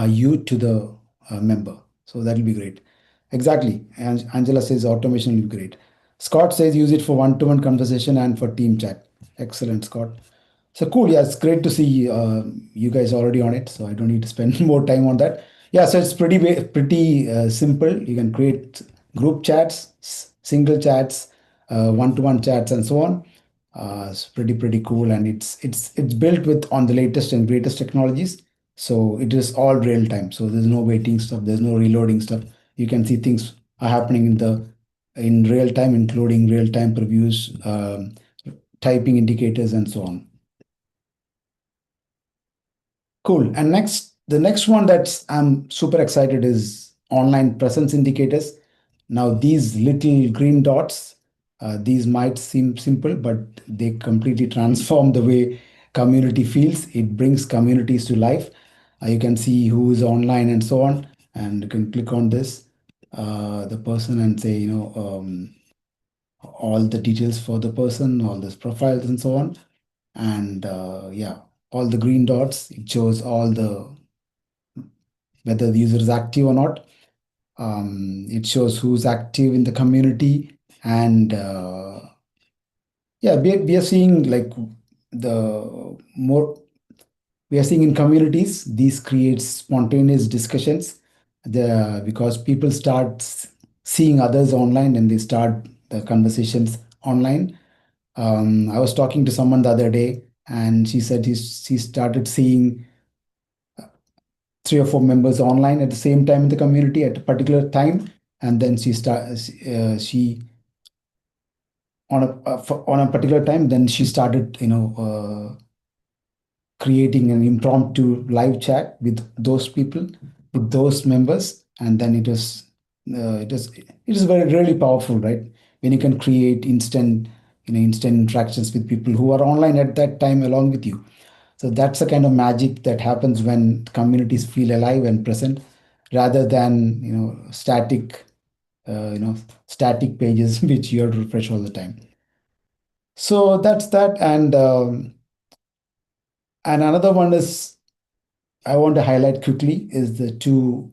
you to the member. So that will be great. Exactly. And Angela says automation will be great. Scott says use it for one-to-one conversation and for team chat. Excellent, Scott. So cool. Yeah, it's great to see you guys already on it. So I don't need to spend more time on that. Yeah, so it's pretty simple. You can create group chats, single chats, one-to-one chats, and so on. It's pretty cool, and it's built with on the latest and greatest technologies. So it is all real time. So there's no waiting stuff. There's no reloading stuff. You can see things are happening in real time, including real time previews, typing indicators, and so on. Cool. And the next one that's I'm super excited is online presence indicators. Now, these little green dots, these might seem simple, but they completely transform the way community feels. It brings communities to life. You can see who is online and so on, and you can click on this, the person, and say, all the details for the person, all these profiles, and so on. And yeah, all the green dots, it shows all the whether the user is active or not. It shows who's active in the community, and yeah, we are seeing like the more we are seeing in communities, these creates spontaneous discussions. Because people start seeing others online, and they start the conversations online. I was talking to someone the other day, and she said she started seeing three or four members online at the same time in the community at a particular time, and then she on a particular time, then she started creating an impromptu live chat with those people, with those members, and then it is very really powerful, right? When you can create instant interactions with people who are online at that time along with you. So that's the kind of magic that happens when communities feel alive and present, rather than static pages which you have to refresh all the time. So that's that, and another one is I want to highlight quickly is the two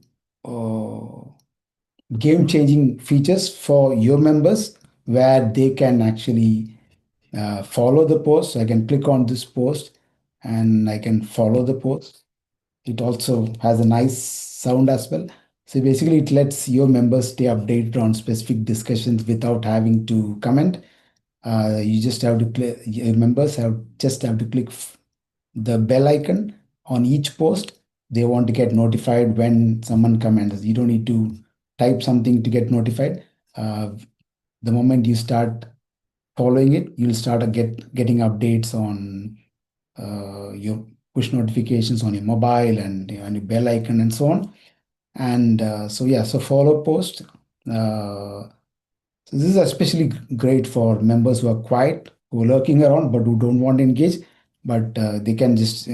game-changing features for your members, where they can actually follow the post. So I can click on this post, and I can follow the post. It also has a nice sound as well. So basically, it lets your members stay updated on specific discussions without having to comment. You just have to click. Your members have just have to click the bell icon on each post. They want to get notified when someone comments. You don't need to type something to get notified. Uh, the moment you start following it, you'll start getting updates on your push notifications on your mobile, and your bell icon and so on. And so yeah, so follow post. So this is especially great for members who are quiet, who are lurking around, but who don't want to engage. But they can just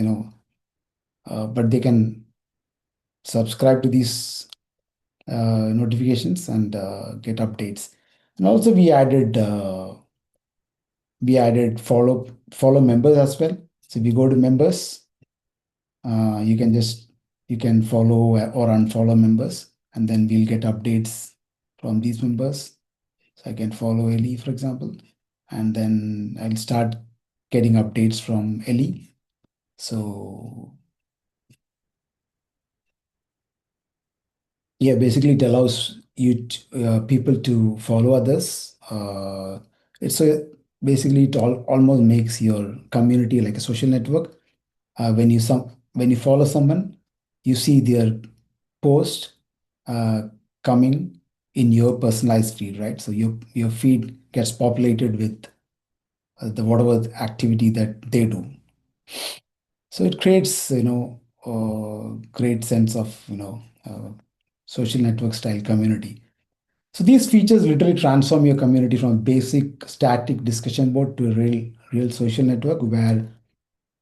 but they can subscribe to these notifications and get updates. And also we added follow members as well. So if you go to members, you can follow or unfollow members, and then we'll get updates from these members. So I can follow Ellie, for example, and then I'll start getting updates from Ellie. So yeah, basically it allows people to follow others. It's a basically it almost makes your community like a social network. When you follow someone, you see their post uh, coming in your personalized feed, right? So your feed gets populated with the whatever activity that they do. So it creates great sense of social network style community. So these features literally transform your community from a basic static discussion board to a real social network where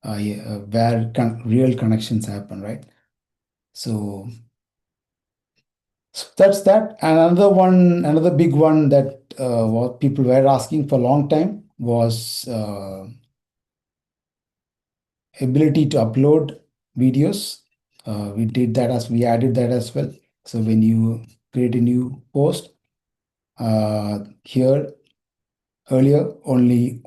real connections happen, right? So, so that's that. And another big one that what people were asking for a long time was ability to upload videos. We added that as well. So when you create a new post, here earlier only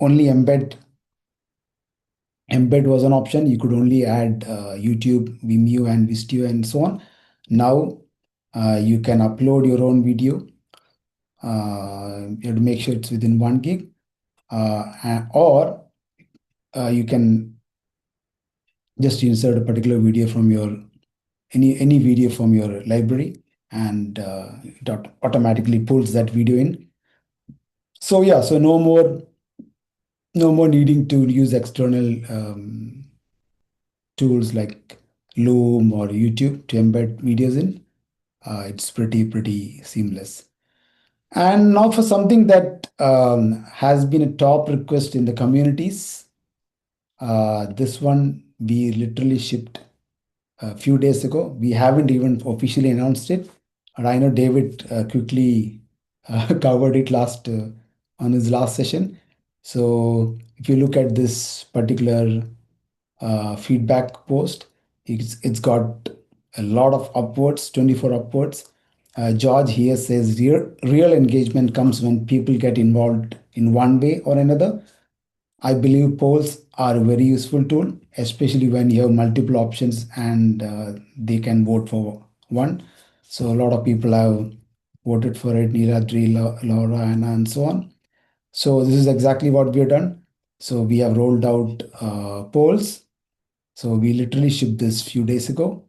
embed was an option. You could only add YouTube, Vimeo, and Vistio, and so on. Now you can upload your own video. You have to make sure it's within 1 gig. or you can just insert a particular video from your any video from your library, and it automatically pulls that video in. So yeah, so no more needing to use external tools like Loom or YouTube to embed videos in. It's pretty seamless. And now for something that has been a top request in the communities. This one we literally shipped a few days ago. We haven't even officially announced it. And I know David quickly covered it on his last session. So if you look at this particular feedback post, it's got a lot of upwards, 24 upwards. George here says real engagement comes when people get involved in one way or another. I believe polls are a very useful tool, especially when you have multiple options and they can vote for one. So a lot of people have voted for it, Neeladri, Laura, and so on. So this is exactly what we have done. So we have rolled out polls. So we literally shipped this few days ago.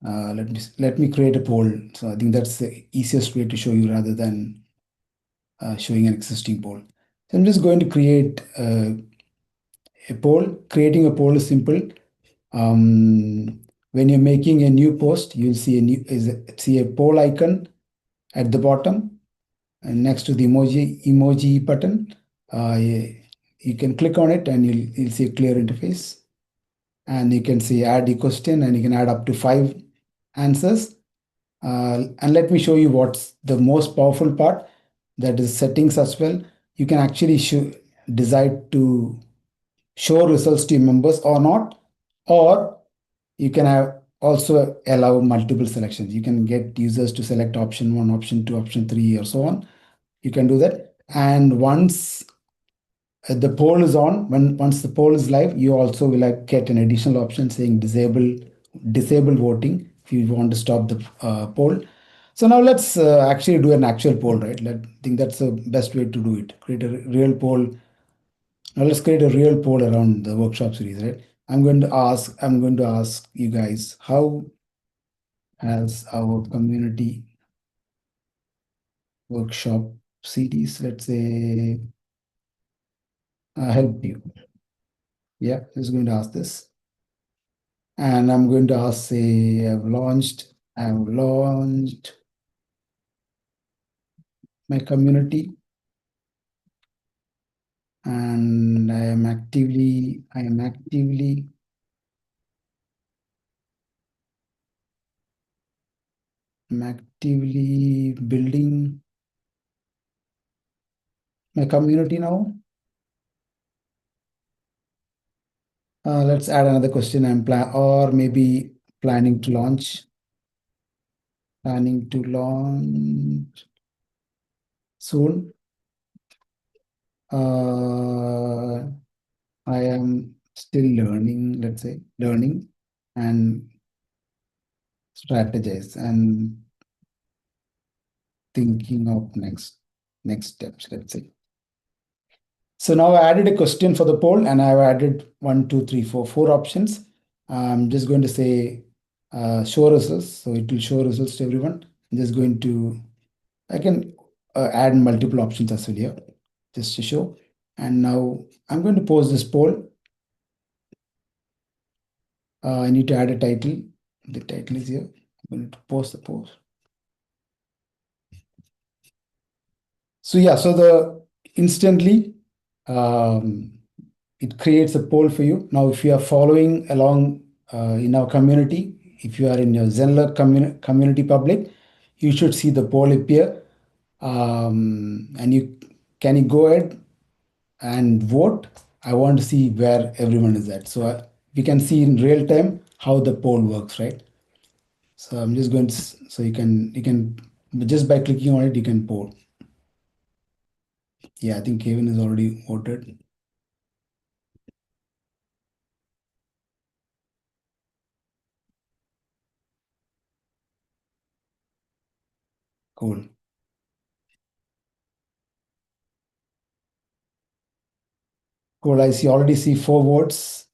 Let me create a poll. So I think that's the easiest way to show you rather than showing an existing poll. So I'm just going to create a poll. Creating a poll is simple. When you're making a new post, you'll see a poll icon at the bottom and next to the emoji button. You can click on it and you'll see a clear interface. And you can say add a question and you can add up to 5 answers. And let me show you what's the most powerful part, that is settings as well. You can actually decide to show results to your members or not, or you can have also allow multiple selections. You can get users to select option 1, option 2, option 3, or so on. You can do that. And once the poll is on, once the poll is live, you also will get an additional option saying disable voting if you want to stop the poll. So now let's actually do an actual poll, right? I think that's the best way to do it. Create a real poll. Now let's create a real poll around the workshop series, right? I'm going to ask you guys, how has our community workshop series, let's say, helped you? Yeah, just going to ask this. And I'm going to ask, say, I've launched my community, and I'm actively building my community now. Let's add another question. Or maybe planning to launch, planning to launch soon. Uh, I am still learning, let's say, learning and strategize and thinking of next steps, let's say. So now I added a question for the poll, and I've added 1, 2, 3, 4 options. I'm just going to say show results. So it will show results to everyone. I'm just going to, I can add multiple options as well here, just to show. And now I'm going to post this poll. I need to add a title. The title is here. I'm going to post the post. So yeah, so the instantly um, it creates a poll for you. Now, if you are following along in our community, if you are in your Zenler community public, you should see the poll appear. And you go ahead and vote. I want to see where everyone is at. So we can see in real time how the poll works, right? So I'm just going to, so you can just by clicking on it, you can poll. Yeah, I think Kevin has already voted. Cool. Cool. I see. Already see 4 votes.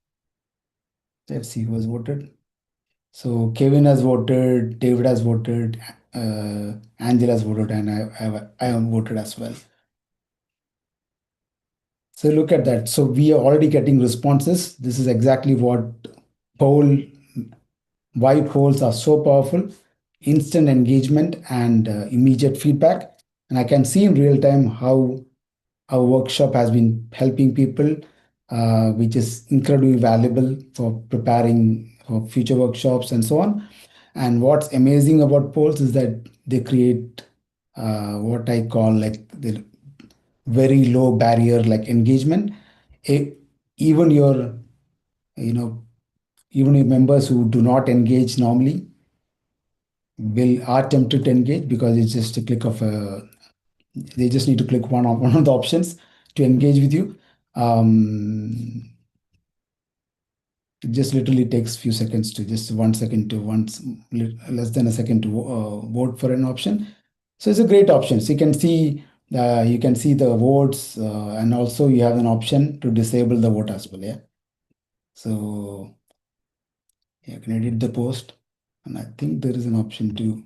Let's see who has voted. So Kevin has voted, David has voted, Angela has voted, and I have voted as well. So look at that. So we are already getting responses. This is exactly what poll, why polls are so powerful, instant engagement and immediate feedback. And I can see in real time how our workshop has been helping people, which is incredibly valuable for preparing for future workshops and so on. And what's amazing about polls is that they create what I call like the very low barrier like engagement. E- Even your, you know, even your members who do not engage normally will are tempted to engage because it's just a click of a they just need to click one of the options to engage with you. um, it just literally takes few seconds to just 1 second to less than a second to vote for an option. So it's a great option. So you can see the votes, and also you have an option to disable the vote as well. Yeah. So you can edit the post, and I think there is an option to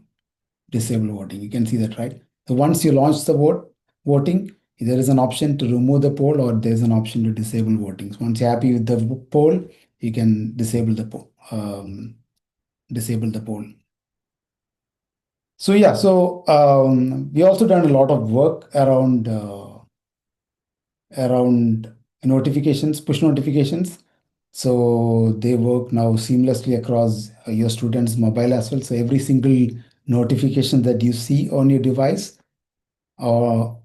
disable voting. You can see that, right? So once you launch the voting, there is an option to remove the poll or there's an option to disable voting. So once you're happy with the poll, you can disable the poll. Disable the poll. So yeah, so we also done a lot of work around notifications, push notifications. So they work now seamlessly across your students' mobile as well. So every single notification that you see on your device, or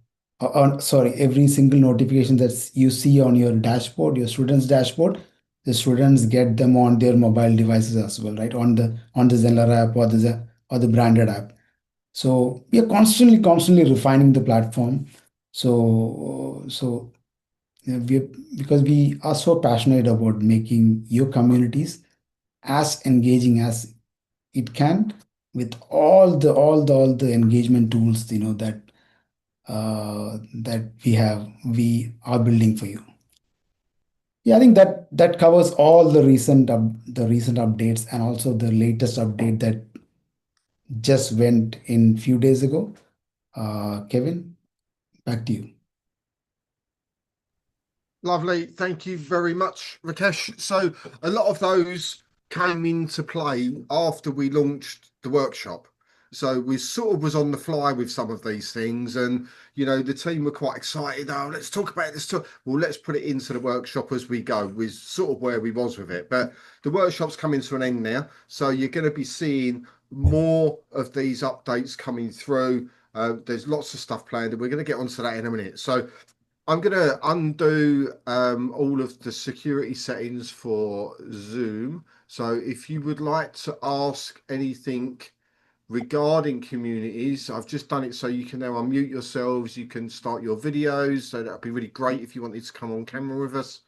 sorry, every single notification that you see on your dashboard, your students' dashboard, the students get them on their mobile devices as well, right? On the Zenler app or the branded app. So we are constantly refining the platform. So we because we are so passionate about making your communities as engaging as it can with all the engagement tools that we are building for you. Yeah, I think that covers all the recent updates and also the latest update that just went in few days ago. Kevin, back to you. Lovely. Thank you very much, Rakesh. So a lot of those came into play after we launched the workshop. So we sort of was on the fly with some of these things, and the team were quite excited. Oh, let's talk about this. Well, let's put it into the workshop as we go. Was sort of where we was with it, but the workshop's coming to an end now, so you're going to be seeing more of these updates coming through. There's lots of stuff planned, and we're going to get onto that in a minute. So I'm going to undo all of the security settings for Zoom. So if you would like to ask anything regarding communities, I've just done it so you can now unmute yourselves. You can start your videos. So that'd be really great if you wanted to come on camera with us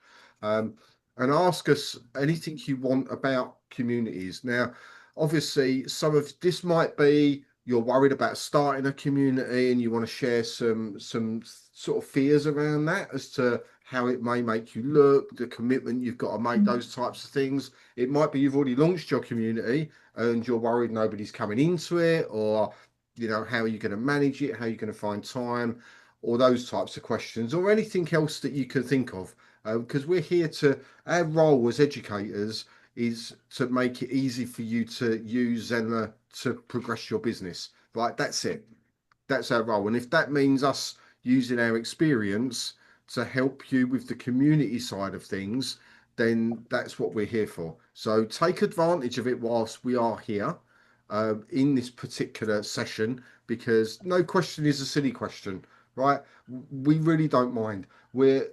um, and ask us anything you want about communities. Now, obviously, some of this might be you're worried about starting a community and you want to share some sort of fears around that as to how it may make you look, the commitment you've got to make, those types of things. It might be you've already launched your community and you're worried nobody's coming into it, or how are you going to manage it, how are you going to find time, or those types of questions, or anything else that you can think of, because we're here to, our role as educators is to make it easy for you to use Zenler to progress your business. Like, that's it. That's our role. And if that means us using our experience to help you with the community side of things, then that's what we're here for. So take advantage of it whilst we are here in this particular session, because no question is a silly question, right? We really don't mind. We're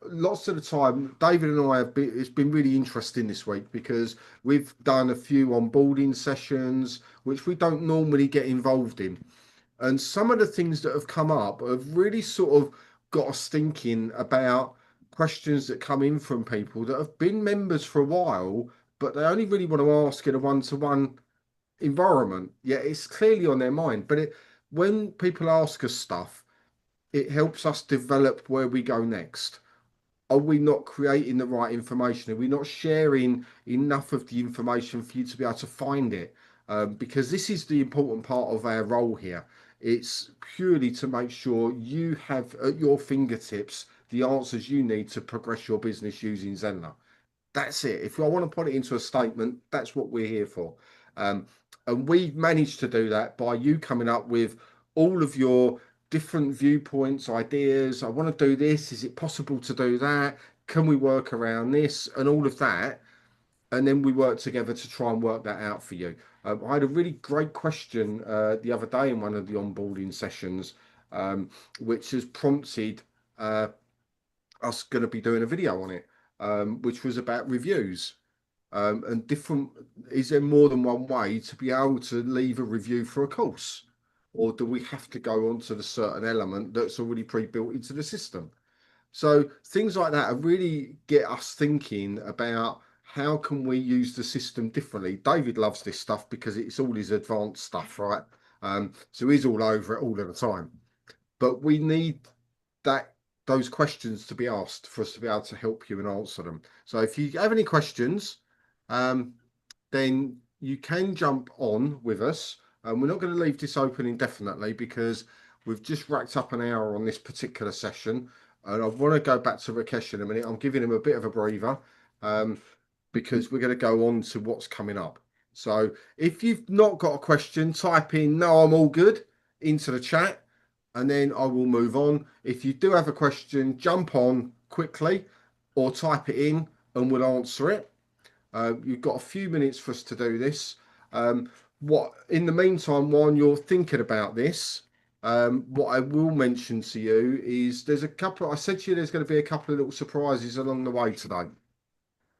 lots of the time, David and I have been, it's been really interesting this week because we've done a few onboarding sessions, which we don't normally get involved in. And some of the things that have come up have really sort of got us thinking about questions that come in from people that have been members for a while, but they only really want to ask in a one-to-one environment. Yeah, it's clearly on their mind. But when people ask us stuff, it helps us develop where we go next. are we not creating the right information? Are we not sharing enough of the information for you to be able to find it? Because this is the important part of our role here. It's purely to make sure you have at your fingertips the answers you need to progress your business using Zenler. That's it. If I want to put it into a statement, that's what we're here for. And we've managed to do that by you coming up with all of your different viewpoints, ideas. I want to do this. Is it possible to do that? Can we work around this? And all of that. And then we work together to try and work that out for you. I had a really great question the other day in one of the onboarding sessions, which has prompted us going to be doing a video on it, which was about reviews. And different, is there more than one way to be able to leave a review for a course? Or do we have to go on to the certain element that's already pre-built into the system? So things like that really get us thinking about how can we use the system differently. David loves this stuff because it's all his advanced stuff, right? So he's all over it all of the time. But we need those questions to be asked for us to be able to help you and answer them. So if you have any questions, then you can jump on with us. We're not going to leave this open indefinitely because we've just racked up an hour on this particular session. And I want to go back to Rakesh in a minute. I'm giving him a bit of a breather because we're going to go on to what's coming up. So if you've not got a question, type in "No, I'm all good" into the chat, and then I will move on. If you do have a question, jump on quickly or type it in and we'll answer it. You've got a few minutes for us to do this. What in the meantime, while you're thinking about this, what I will mention to you is there's a couple. I said to you there's going to be a couple of little surprises along the way today.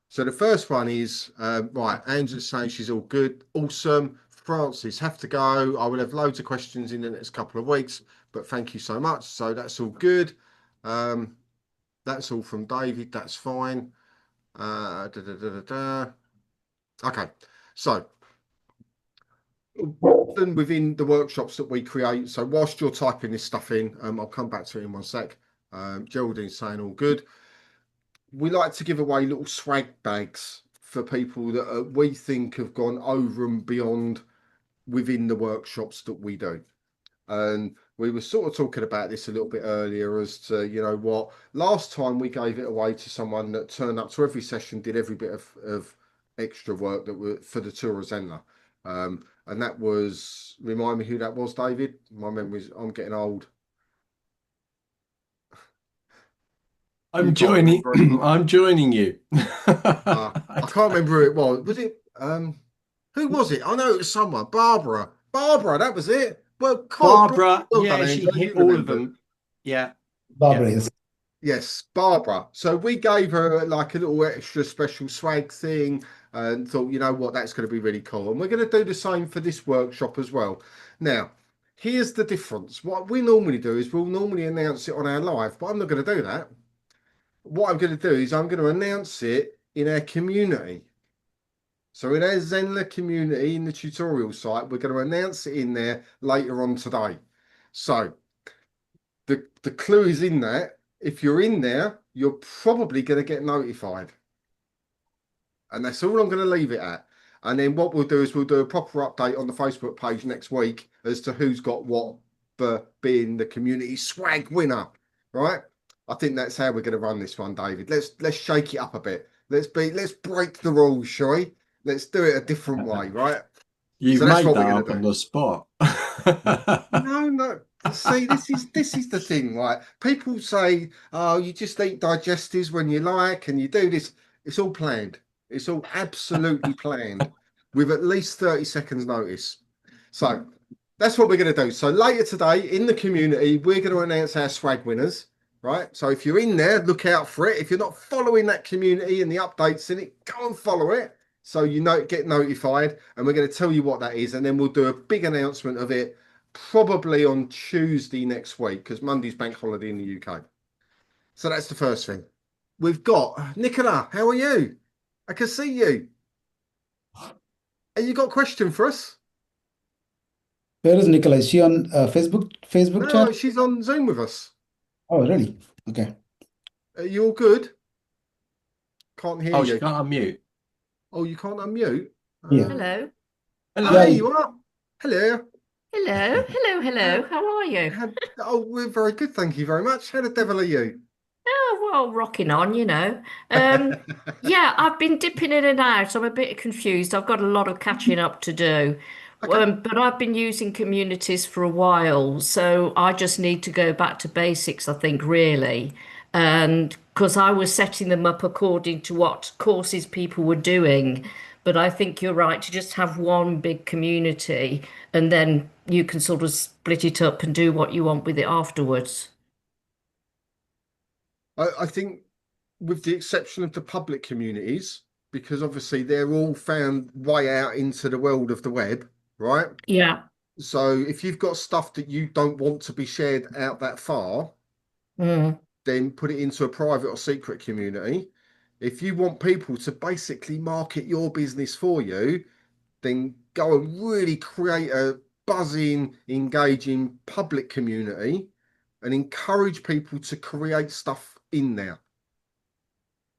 So the first one is right. Angela's saying she's all good, awesome. Francis, have to go. I will have loads of questions in the next couple of weeks, but thank you so much. So that's all good. That's all from David. That's fine. Okay, so within the workshops that we create, so whilst you're typing this stuff in, I'll come back to it in one sec. Geraldine's saying all good. We like to give away little swag bags for people that we think have gone over and beyond within the workshops that we do. And we were sort of talking about this a little bit earlier as to, you know what, last time we gave it away to someone that turned up to every session, did every bit of extra work that were for the tour of Zenler. And that was, remind me who that was, David. My memories, I'm getting old. I'm joining. I'm joining you. I can't remember who it was. Was it? Who was it? I know it was someone. Barbara. Barbara. That was it. Well, Barbara. well Yeah, done, she Angela, hit you all of remembered. them. Yeah. Barbara, Yeah. yes. Yes, Barbara. So we gave her like a little extra special swag thing and thought, you know what, that's going to be really cool. And we're going to do the same for this workshop as well. Now, here's the difference. What we normally do is we'll normally announce it on our live, but I'm not going to do that. What I'm going to do is I'm going to announce it in our community. So in our Zenler community in the tutorial site, we're going to announce it in there later on today. So the clue is in that. If you're in there, you're probably going to get notified. And that's all I'm going to leave it at. And then what we'll do is we'll do a proper update on the Facebook page next week as to who's got what for being the community swag winner, right? I think that's how we're going to run this one, David. Let's shake it up a bit. Let's break the rules, shall we? Let's do it a different way, right? You So that's made what that we're up going on to the spot. do. No. See, this is the thing, right? People say, "Oh, you just eat digestives when you like, and you do this." It's all planned. It's all absolutely planned, with at least 30 seconds notice. So that's what we're going to do. So later today in the community, we're going to announce our swag winners, right? So if you're in there, look out for it. If you're not following that community and the updates in it, go and follow it. So you know, get notified, and we're going to tell you what that is, and then we'll do a big announcement of it probably on Tuesday next week because Monday's bank holiday in the UK. So that's the first thing. We've got Nicola. How are you? I can see you. Have you got a question for us? Where is Nicola? Is she on Facebook chat? No, she's on Zoom with us. Oh, really? Okay. Are you all good? Can't hear Oh, she you. can't unmute. Oh, you can't unmute. Yeah. Hello. Oh, there Hello. Yeah. you are. Hello. Hello. Hello. How, Hello. How are you? we're very good, thank you very much. How the devil are you? Oh, well, rocking on, you know. Yeah, I've been dipping in and out. I'm a bit confused. I've got a lot of catching up to do. Okay. But I've been using communities for a while, so I just need to go back to basics, I think, really. And because I was setting them up according to what courses people were doing. But I think you're right to just have one big community and then you can sort of split it up and do what you want with it afterwards. I think, with the exception of the public communities, because obviously they're all found way out into the world of the web, right? Yeah. So if you've got stuff that you don't want to be shared out that far, Mm. then put it into a private or secret community. If you want people to basically market your business for you, then go and really create a buzzing, engaging public community and encourage people to create stuff in there.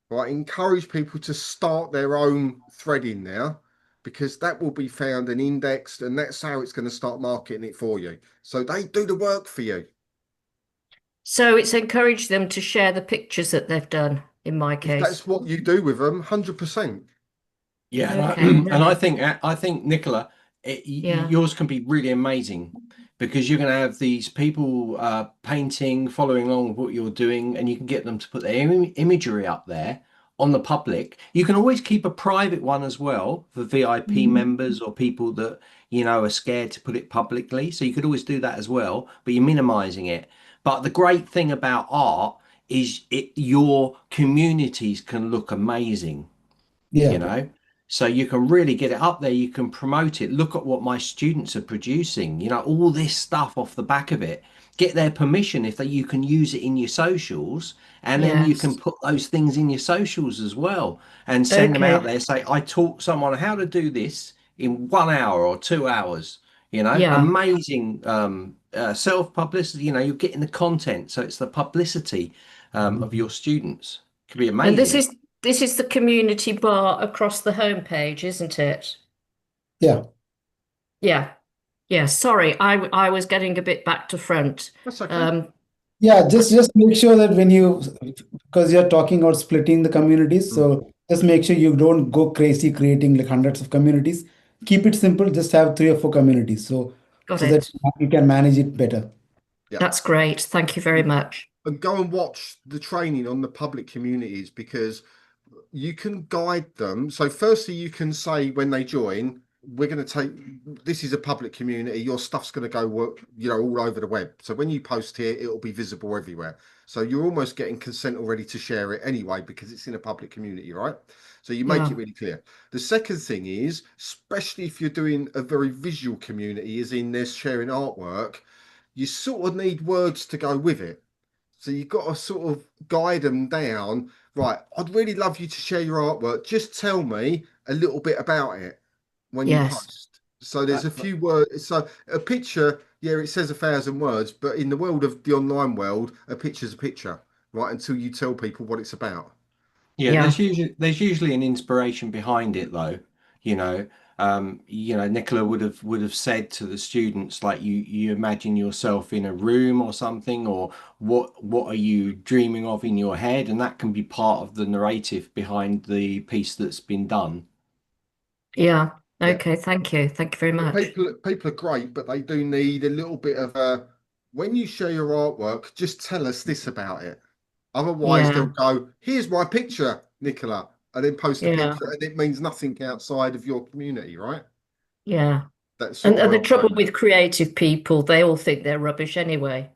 Right? Encourage people to start their own thread in there because that will be found and indexed, and that's how it's going to start marketing it for you. So they do the work for you. So it's encouraged them to share the pictures that they've done, in my If case. that's what you do with them, 100%. Yeah, and I, Okay, and no. I think Nicola, Yeah. yours can be really amazing because you're going to have these people painting, following along with what you're doing, and you can get them to put their imagery up there on the public. You can always keep a private one as well for VIP Mhm. members or people that are scared to put it publicly. So you could always do that as well, but you're minimizing it. But the great thing about art is your communities can look amazing, you Yeah. know. So you can really get it up there, you can promote it. Look at what my students are producing, all this stuff off the back of it. Get their permission if you can use it in your socials, and then you can Yes. put those things in your socials as well and send them out Okay. there. Say, I taught someone how to do this in 1 hour or 2 hours. Yeah. Amazing self publicity. You're getting the content, so it's the publicity of your students. Could be And this amazing. is this is the community bar across the homepage, isn't it? Yeah. Yeah. Yeah. Sorry, I was getting a bit back to front. That's okay. Um, Yeah, just make sure that when you, because you're talking about splitting the communities, Mm. so just make sure you don't go crazy creating like hundreds of communities. Keep it simple, just have 3 or 4 communities, so got so that it. you can manage it better. Yeah. That's great. Thank you very much. And go and watch the training on the public communities because you can guide them. So, firstly, you can say when they join, we're going to take this is a public community. Your stuff's going to go work, all over the web. So when you post here, it'll be visible everywhere. So you're almost getting consent already to share it anyway because it's in a public community, right? So you make it Yeah. really clear. The second thing is, especially if you're doing a very visual community, as in they're sharing artwork, you sort of need words to go with it. So you've got to sort of guide them down. Right, I'd really love you to share your artwork. Just tell me a little bit about it when you Yes. post. So there's a few words. So a picture, yeah, it says 1,000 words, but in the world of the online world, a picture's a picture, right? Until you tell people what it's about. Yeah, Yeah. there's usually an inspiration behind it though. Nicola would have said to the students like you imagine yourself in a room or something, or what are you dreaming of in your head, and that can be part of the narrative behind the piece that's been done. Yeah. Yeah. Okay. Thank you. Thank you very But much. people are great, but they do need a little bit of a when you share your artwork, just tell us this about it. Otherwise, they'll Yeah. go, here's my picture, Nicola, and then post a Yeah. picture, and it means nothing outside of your community, right? Yeah. That's And, sort of and where the I'm trouble going with with it. creative people, they all think they're rubbish anyway.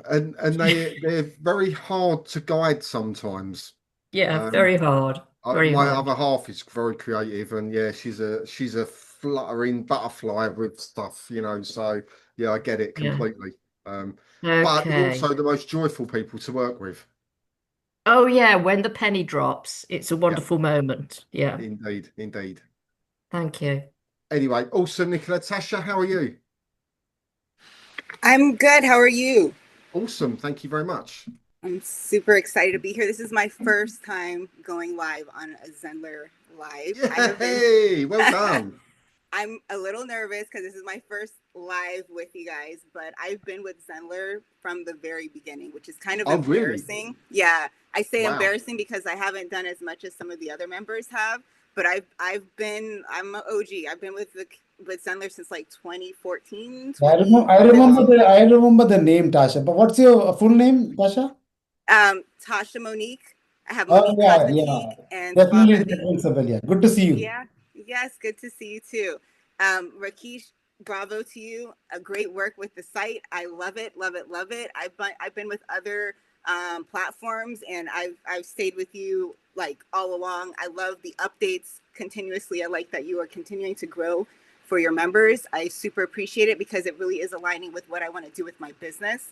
And they're very hard to guide sometimes. Yeah, Um, very hard. Very my hard. other half is very creative, and yeah, she's a fluttering butterfly with stuff, So yeah, I get it Yeah. completely. But they're Okay. also the most joyful people to work with. Oh yeah, when the penny drops, it's a Yeah, wonderful moment. Yeah. indeed, indeed. Thank you. Anyway, awesome, Nicola. Tasha, how are you? I'm good. How are you? Awesome, thank you very much. I'm super excited to be here. This is my first time going live on a Zenler live. I have been Yay! Well done. I'm a little nervous because this is my first live with you guys, but I've been with Zenler from the very begining, which is kind of Oh, really? embarrassing. Yeah, I say Wow. embarrassing because I haven't done as much as some of the other members have, but I'm an OG. I've been with Zenler since like 2014, I remember, 2017. I remember the name Tasha. But what's your full name, Tasha? Tasha Monique. I have Oh Monique yeah, yeah. Cosmetique and Spa Definitely that Beauty. rings a bell. Yeah. Good to see you. Yeah, yes, good to see you too. Rakesh, bravo to you. A great work with the site. I love it, love it, love it. I've been with other platforms, and I've stayed with you like all along. I love the updates continuously. I like that you are continuing to grow for your members. I super appreciate it because it really is aligning with what I want to do with my business.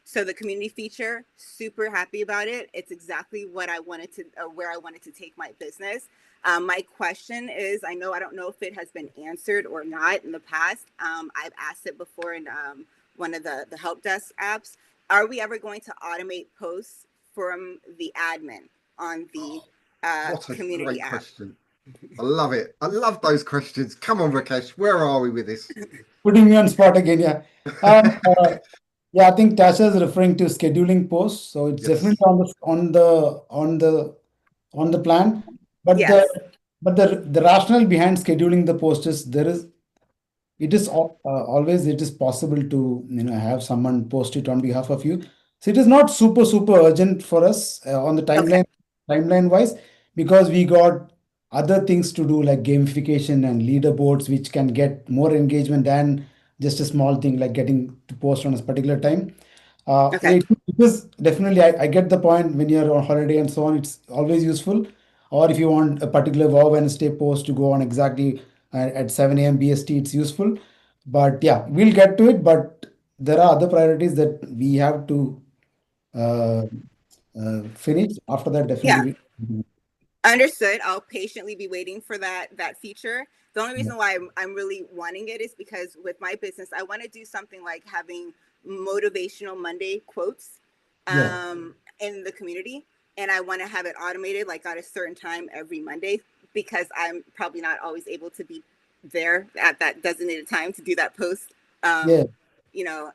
So the community feature, super happy about it. It's exactly what I wanted to, or where I wanted to take my business. My question is, I don't know if it has been answered or not in the past. I've asked it before in one of the help desk apps. Are we ever going to automate posts from the admin on the What a community great app? question. I love it. I love those questions. Come on, Rakesh. Where are we with this? Putting me on spot again. Yeah. Um, uh, yeah, I think Tasha is referring to scheduling posts. So it's definitely Yes. on the plan. But Yes. the rationale behind scheduling the post is it is always it is possible to have someone post it on behalf of you. So it is not super urgent for us on the Okay. timeline wise, because we got other things to do like gamification and leaderboards, which can get more engagement than just a small thing like getting to post on a particular time. Okay. It is definitely, I get the point. When you're on holiday and so on, it's always useful. Or if you want a particular Wow Wednesday post to go on exactly at 7 a.m. BST, it's useful. But yeah, we'll get to it. But there are other priorities that we have to uh, finish. After that, Yeah. definitely. Understood. I'll patiently be waiting for that feature. The only Yeah. reason why I'm really wanting it is because with my business, I want to do something like having motivational Monday quotes Yeah. in the community, and I want to have it automated, like at a certain time every Monday, because I'm probably not always able to be there at that designated time to do that post. Yeah.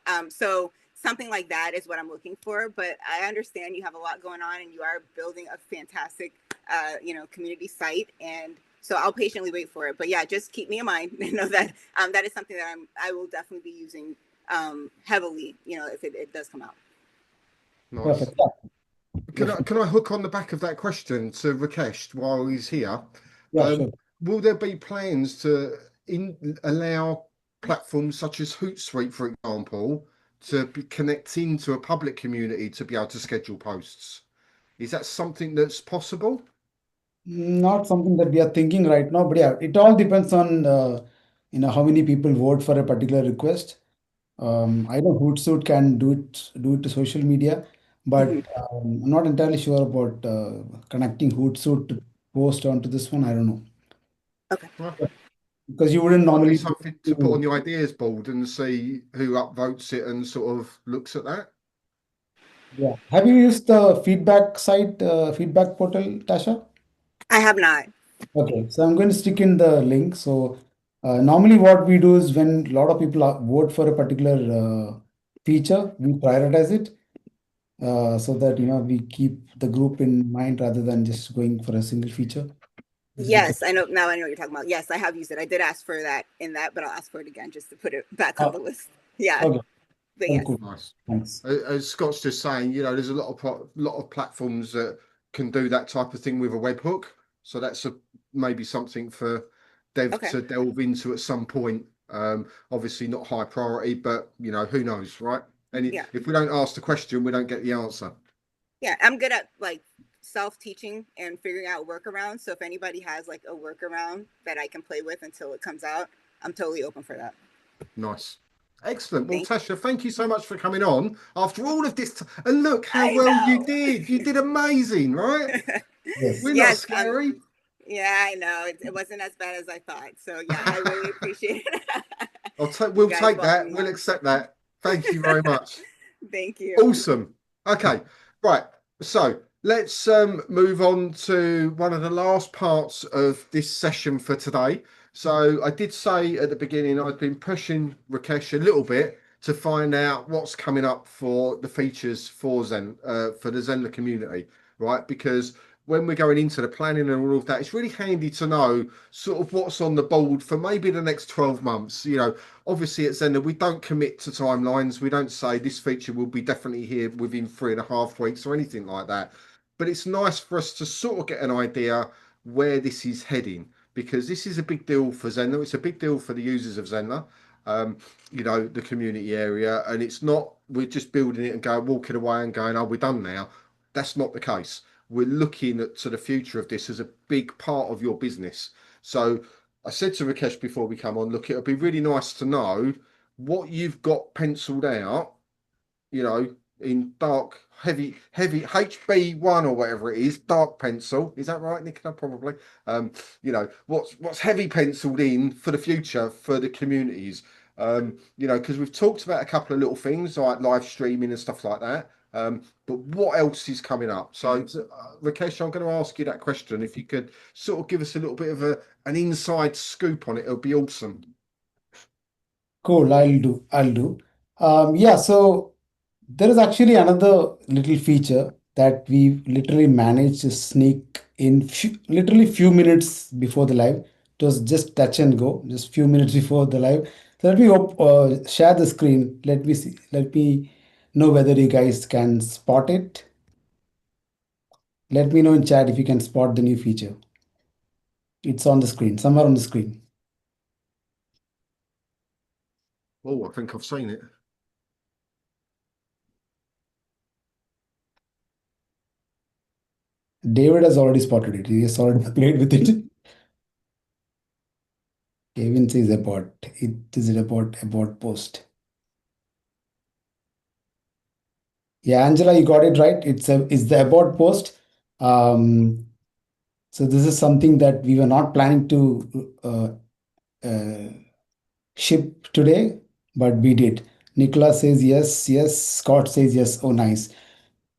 Um, so something like that is what I'm looking for. But I understand you have a lot going on, and you are building a fantastic community site, and so I'll patiently wait for it. But yeah, just keep me in mind and know that that is something that I will definitely be using heavily, if it does come out. Nice. Perfect. Yeah. Can I hook on the back of that question to Rakesh while he's here? Yeah. Sure. Will there be plans to allow platforms such as Hootsuite, for example, to connect into a public community to be able to schedule posts? Is that something that's possible? Not something that we are thinking right now, but yeah, it all depends on how many people vote for a particular request. I know Hootsuite can do it to social media, Mhm. but I'm not entirely sure about connecting Hootsuite to post onto this one. I don't know, Okay. Well, because you wouldn't might be normally. something to put on your ideas board and see who upvotes it and sort of looks at that. Yeah. Have you used the feedback portal, Tasha? I have not. Okay, so I'm going to stick in the link. So normally what we do is when a lot of people vote for a particular feature, we prioritize it so that we keep the group in mind rather than just going for a single feature. It's good to. Yes, I know now. I know what you're talking about. Yes, I have used it. I did ask for that in that, but I'll ask for it again just to put it back on Oh, the list. Yeah, okay, but very yes. cool. Nice. Thanks. As Scott's just saying, there's a lot of platforms that can do that type of thing with a webhook. So that's maybe something for Dev Okay. to delve into at some point. Obviously not high priority, but who knows, right? And Yeah. if we don't ask the question, we don't get the answer. Yeah, I'm good at like self-teaching and figuring out workarounds. So if anybody has like a workaround that I can play with until it comes out, I'm totally open for that. Nice. Excellent. Well, Thank you. Tasha, thank you so much for coming on after all of this. And look how I well you know. did. You did amazing, right? Yes. We're not Yes. scary. Yeah, I know. It wasn't as bad as I thought. So yeah, I really appreciate it. I'll take. You We'll guys take welcome that. me We'll on. accept that. Thank you very much. Thank you. Awesome. Okay, right. So let's move on to one of the last parts of this session for today. So I did say at the beginning I've been pushing Rakesh a little bit to find out what's coming up for the features for for the Zenler community, right? Because when we're going into the planning and all of that, it's really handy to know sort of what's on the board for maybe the next 12 months. Obviously at Zenler, we don't commit to timelines. We don't say this feature will be definitely here within 3.5 weeks or anything like that. But it's nice for us to sort of get an idea where this is heading, because this is a big deal for Zenler. It's a big deal for the users of Zenler, um, the community area. And it's not, we're just building it and walking away and going, oh, we're done now. That's not the case. We're looking to the future of this as a big part of your business. So I said to Rakesh before we come on, look, it'll be really nice to know what you've got penciled out, in dark, heavy HB1 or whatever it is, dark pencil. Is that right, Nicola? Probably. What's heavy penciled in for the future for the communities. Because we've talked about a couple of little things like live streaming and stuff like that. But what else is coming up? So, Rakesh, I'm going to ask you that question. If you could sort of give us a little bit of an inside scoop on it, it'll be awesome. Cool, I'll do. Yeah, so there is actually another little feature that we literally managed to sneak in literally few minutes before the live. It was just touch and go, just few minutes before the live. So let me share the screen. Let me see. Let me know whether you guys can spot it. Let me know in chat if you can spot the new feature. It's on the screen, somewhere on the screen. Oh, I think I've seen it. David has already spotted it. He has already played with it. Kevin says about. It is about post. Yeah, Angela, you got it right. It's the about post. Um, so this is something that we were not planning to ship today, but we did. Nicola says yes, yes. Scott says yes. Oh, nice.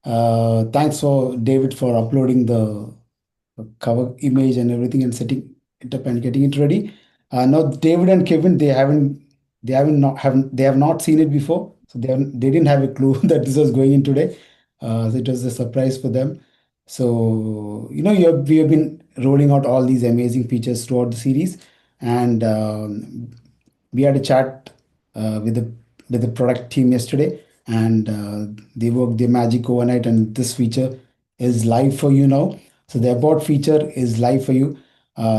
Thanks for David for uploading the cover image and everything and setting it up and getting it ready. Now David and Kevin, they have not seen it before, so they didn't have a clue that this was going in today. So it was a surprise for them. So we have been rolling out all these amazing features throughout the series, and we had a chat with the product team yesterday, and they worked their magic overnight, and this feature is live for you now. So the about feature is live for you.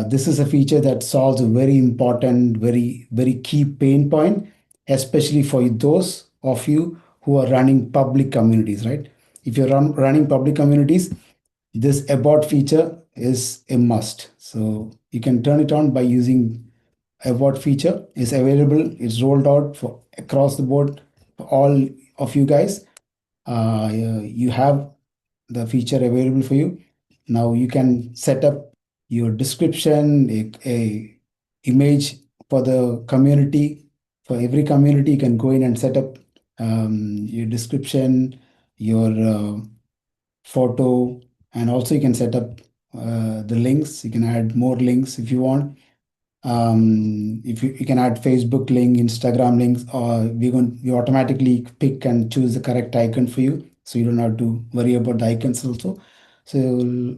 This is a feature that solves a very important, very, very key pain point, especially for those of you who are running public communities, right? If you're running public communities, this about feature is a must. So you can turn it on by using about feature. Is available. It's rolled out for across the board for all of you guys. You have the feature available for you. Now you can set up your description, a image for the community. For every community, you can go in and set up your description, your photo, and also you can set up the links. You can add more links if you want. If you can add Facebook link, Instagram links, or we automatically pick and choose the correct icon for you, so you don't have to worry about the icons also. So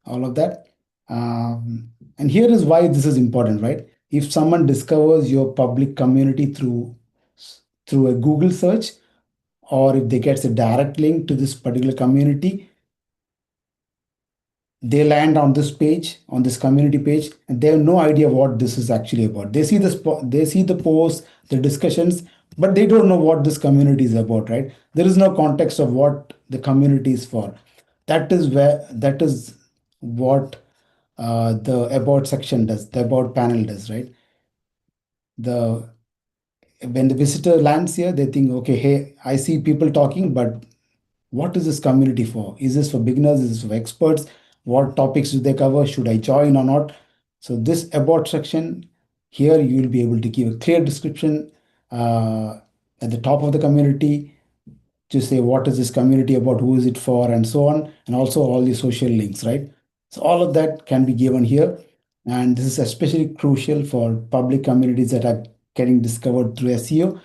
all of that. And here is why this is important, right? If someone discovers your public community through a Google search, or if they get a direct link to this particular community, they land on this page, on this community page, and they have no idea what this is actually about. They see they see the posts, the discussions, but they don't know what this community is about, right? There is no context of what the community is for. That is what the about section does, the about panel does, right? The When the visitor lands here, they think, okay, hey, I see people talking, but what is this community for? Is this for beginners? Is this for experts? What topics do they cover? Should I join or not? So this about section here, you will be able to give a clear description at the top of the community. to say what is this community about, who is it for, and so on, and also all the social links, right? So all of that can be given here, and this is especially crucial for public communities that are getting discovered through SEO.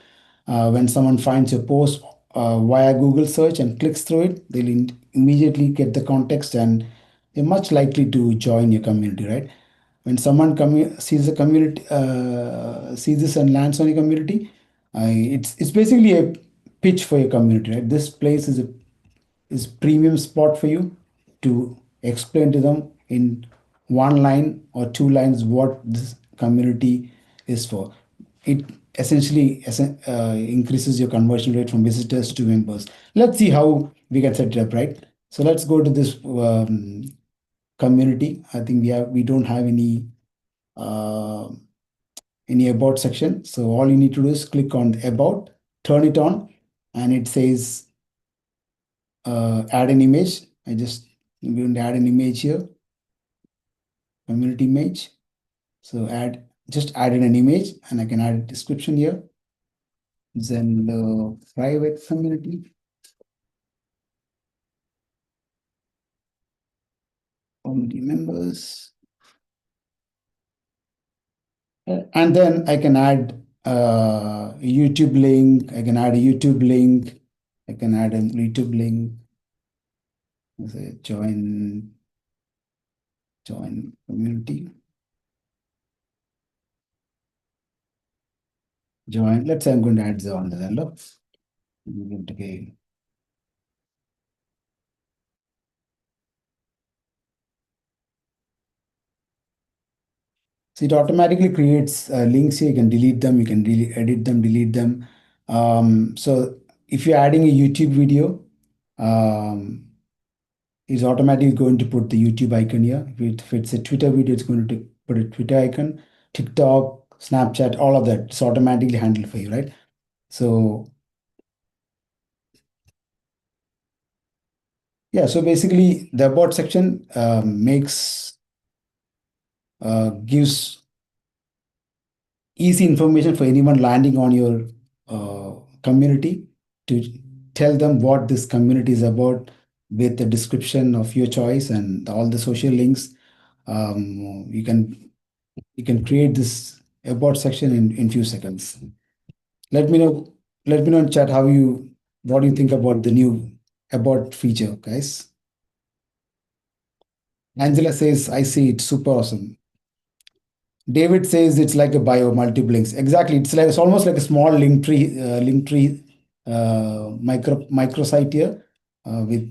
When someone finds your post via Google search and clicks through it, they'll immediately get the context and they're much likely to join your community, right? When someone sees the community, sees this and lands on your community, it's basically a pitch for your community, right? This place is premium spot for you to explain to them in one line or two lines what this community is for. It essentially increases your conversion rate from visitors to members. Let's see how we can set it up, right? So let's go to this community. I think we don't have uh, any about section. So all you need to do is click on about, turn it on, and it says add an image. I'm going to add an image here, community image. So just added an image, and I can add a description here. Then the private community. Community members. And then I can add a YouTube link. I can add a YouTube link. I can add a YouTube link. Say join community. Join. Let's say I'm going to add the on the Zenler. Okay. So it automatically creates links here. You can delete them. You can edit them, delete them. So if you're adding a YouTube video, it's automatically going to put the YouTube icon here. If it's a Twitter video, it's going to put a Twitter icon. TikTok, Snapchat, all of that. It's automatically handled for you, right? So yeah, so basically the about section gives easy information for anyone landing on your community to tell them what this community is about with the description of your choice and all the social links. You can create this about section in few seconds. Let me know in chat what do you think about the new about feature, guys. Angela says, I see it, super awesome. David says it's like a bio, multiple links. Exactly, it's almost like a small link tree microsite here with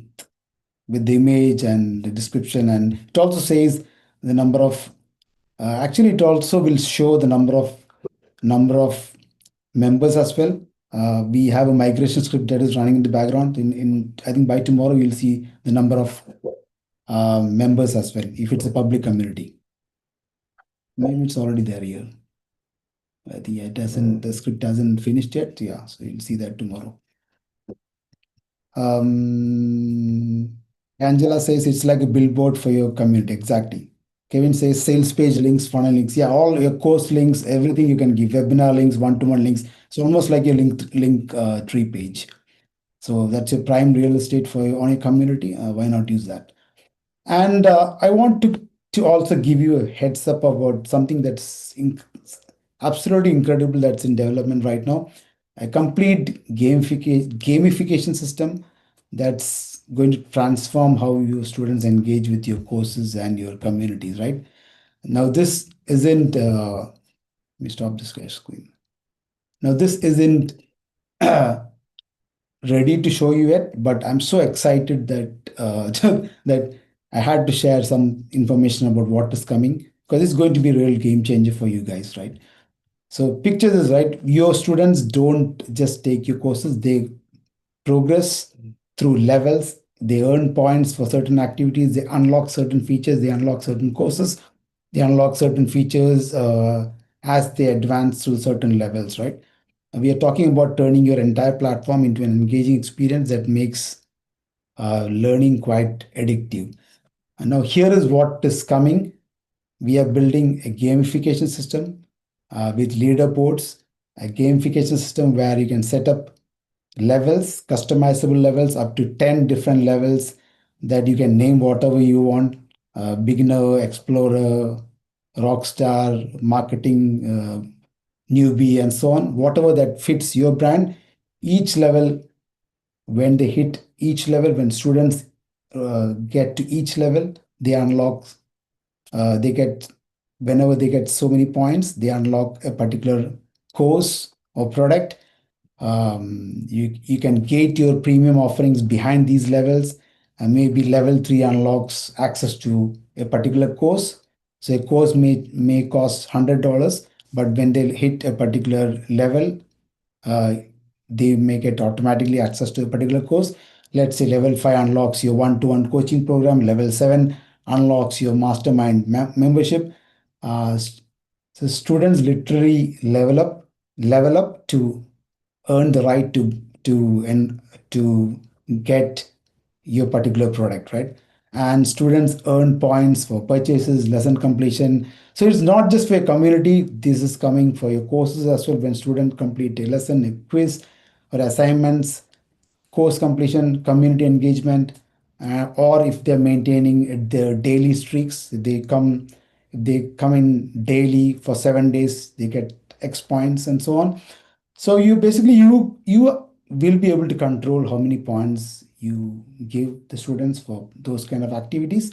the image and the description, and it also says the number of. Actually, it also will show the number of members as well. We have a migration script that is running in the background. In I think by tomorrow you'll see the number of members as well if it's a public community. Maybe it's already there here. I think it doesn't. The script hasn't finished yet. Yeah, so you'll see that tomorrow. Angela says it's like a billboard for your community. Exactly. Kevin says sales page links, funnel links. Yeah, all your course links, everything you can give. Webinar links, one-to-one links. It's almost like a link tree page. So that's your prime real estate on your community. Why not use that? And I want to also give you a heads up about something that's absolutely incredible that's in development right now. A complete gamification system that's going to transform how your students engage with your courses and your communities, right? Now, this isn't, let me stop this screen. Now, this isn't ready to show you yet, but I'm so excited that that I had to share some information about what is coming because it's going to be a real game changer for you guys, right? So picture this, right? Your students don't just take your courses, they progress through levels, they earn points for certain activities, they unlock certain features, they unlock certain courses, they unlock certain features as they advance through certain levels, right? We are talking about turning your entire platform into an engaging experience that makes learning quite addictive. And now here is what is coming. We are building a gamification system with leaderboards, a gamification system where you can set up levels, customizable levels, up to 10 different levels that you can name whatever you want: beginner, explorer, rockstar, marketing, newbie, and so on. Whatever that fits your brand. Each level, when they hit each level, when students get to each level, they unlock, they get, whenever they get so many points, they unlock a particular course or product. You can gate your premium offerings behind these levels, and maybe level 3 unlocks access to a particular course. So a course may cost $100, but when they hit a particular level, uh, they may get automatically access to a particular course. Let's say level 5 unlocks your one-to-one coaching program, level 7 unlocks your mastermind membership. Uh, so students literally level up to earn the right to get your particular product, right? And students earn points for purchases, lesson completion. So it's not just for a community, this is coming for your courses as well. When students complete a lesson, a quiz, or assignments, course completion, community engagement, or if they're maintaining their daily streaks, if they come in daily for 7 days, they get X points and so on. So you basically, you will be able to control how many points you give the students for those kind of activities.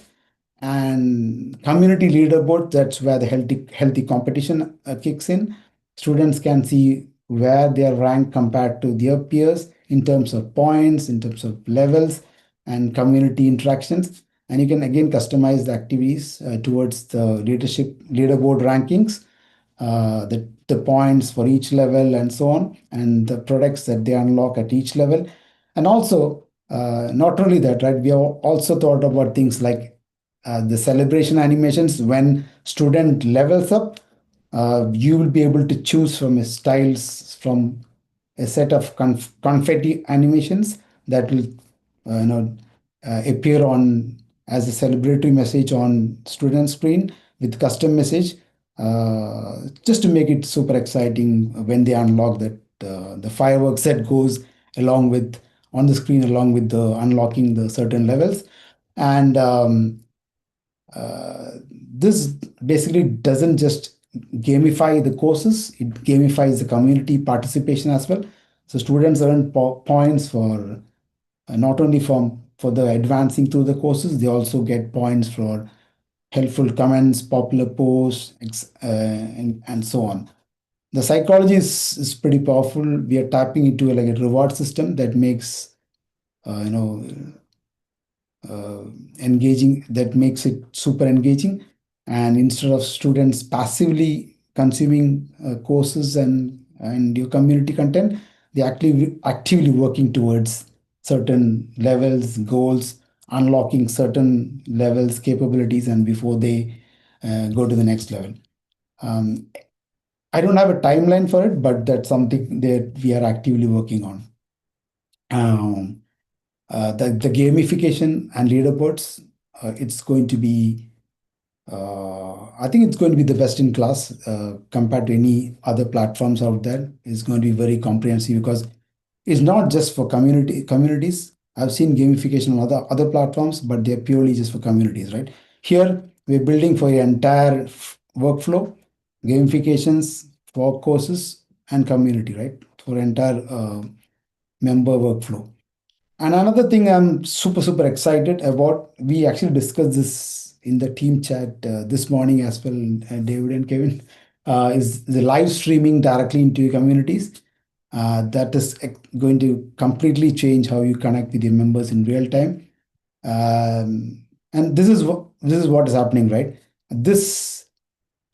And community leaderboard, that's where the healthy competition kicks in. Students can see where they are ranked compared to their peers in terms of points, in terms of levels, and community interactions. And you can again customize the activities towards the leadership leaderboard rankings, the points for each level, and so on, and the products that they unlock at each level. And also, not only that, right? We have also thought about things like the celebration animations. When student levels up, you will be able to choose from a styles from a set of confetti animations that will appear on as a celebratory message on student screen with custom message, just to make it super exciting when they unlock that, the fireworks that goes along with on the screen along with the unlocking the certain levels. And this basically doesn't just gamify the courses, it gamifies the community participation as well. So students earn points for not only for the advancing through the courses, they also get points for helpful comments, popular posts, and so on. The psychology is pretty powerful. We are tapping into like a reward system that makes uh, you know uh, engaging, that makes it super engaging. And instead of students passively consuming courses and your community content, they actively working towards certain levels, goals, unlocking certain levels, capabilities, and before they go to the next level. um, I don't have a timeline for it, but that's something that we are actively working on. um, the gamification and leaderboards, it's going to be, I think it's going to be the best in class compared to any other platforms out there. It's going to be very comprehensive because it's not just for communities. I've seen gamification on other platforms, but they're purely just for communities, right? Here we're building for your entire workflow, gamifications for courses and community, right? For entire member workflow. And another thing I'm super excited about, we actually discussed this in the team chat this morning as well, David and Kevin, is the live streaming directly into your communities. That is going to completely change how you connect with your members in real time. And this is what is happening, right? This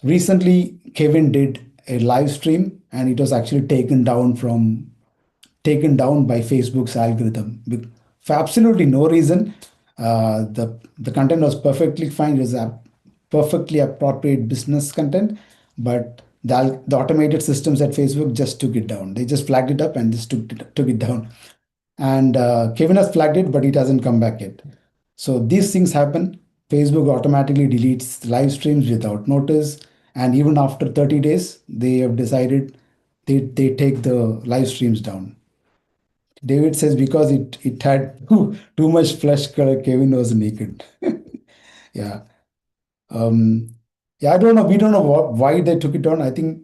recently Kevin did a live stream, and it was actually taken down by Facebook's algorithm for absolutely no reason. The content was perfectly fine. It was a perfectly appropriate business content, but the automated systems at Facebook just took it down. They just flagged it up and just took it down. And Kevin has flagged it, but it hasn't come back yet. So these things happen. Facebook automatically deletes live streams without notice, and even after 30 days, they have decided they take the live streams down. David says because it had too much flesh color, Kevin was naked. Yeah. Yeah, I don't know. We don't know why they took it on. I think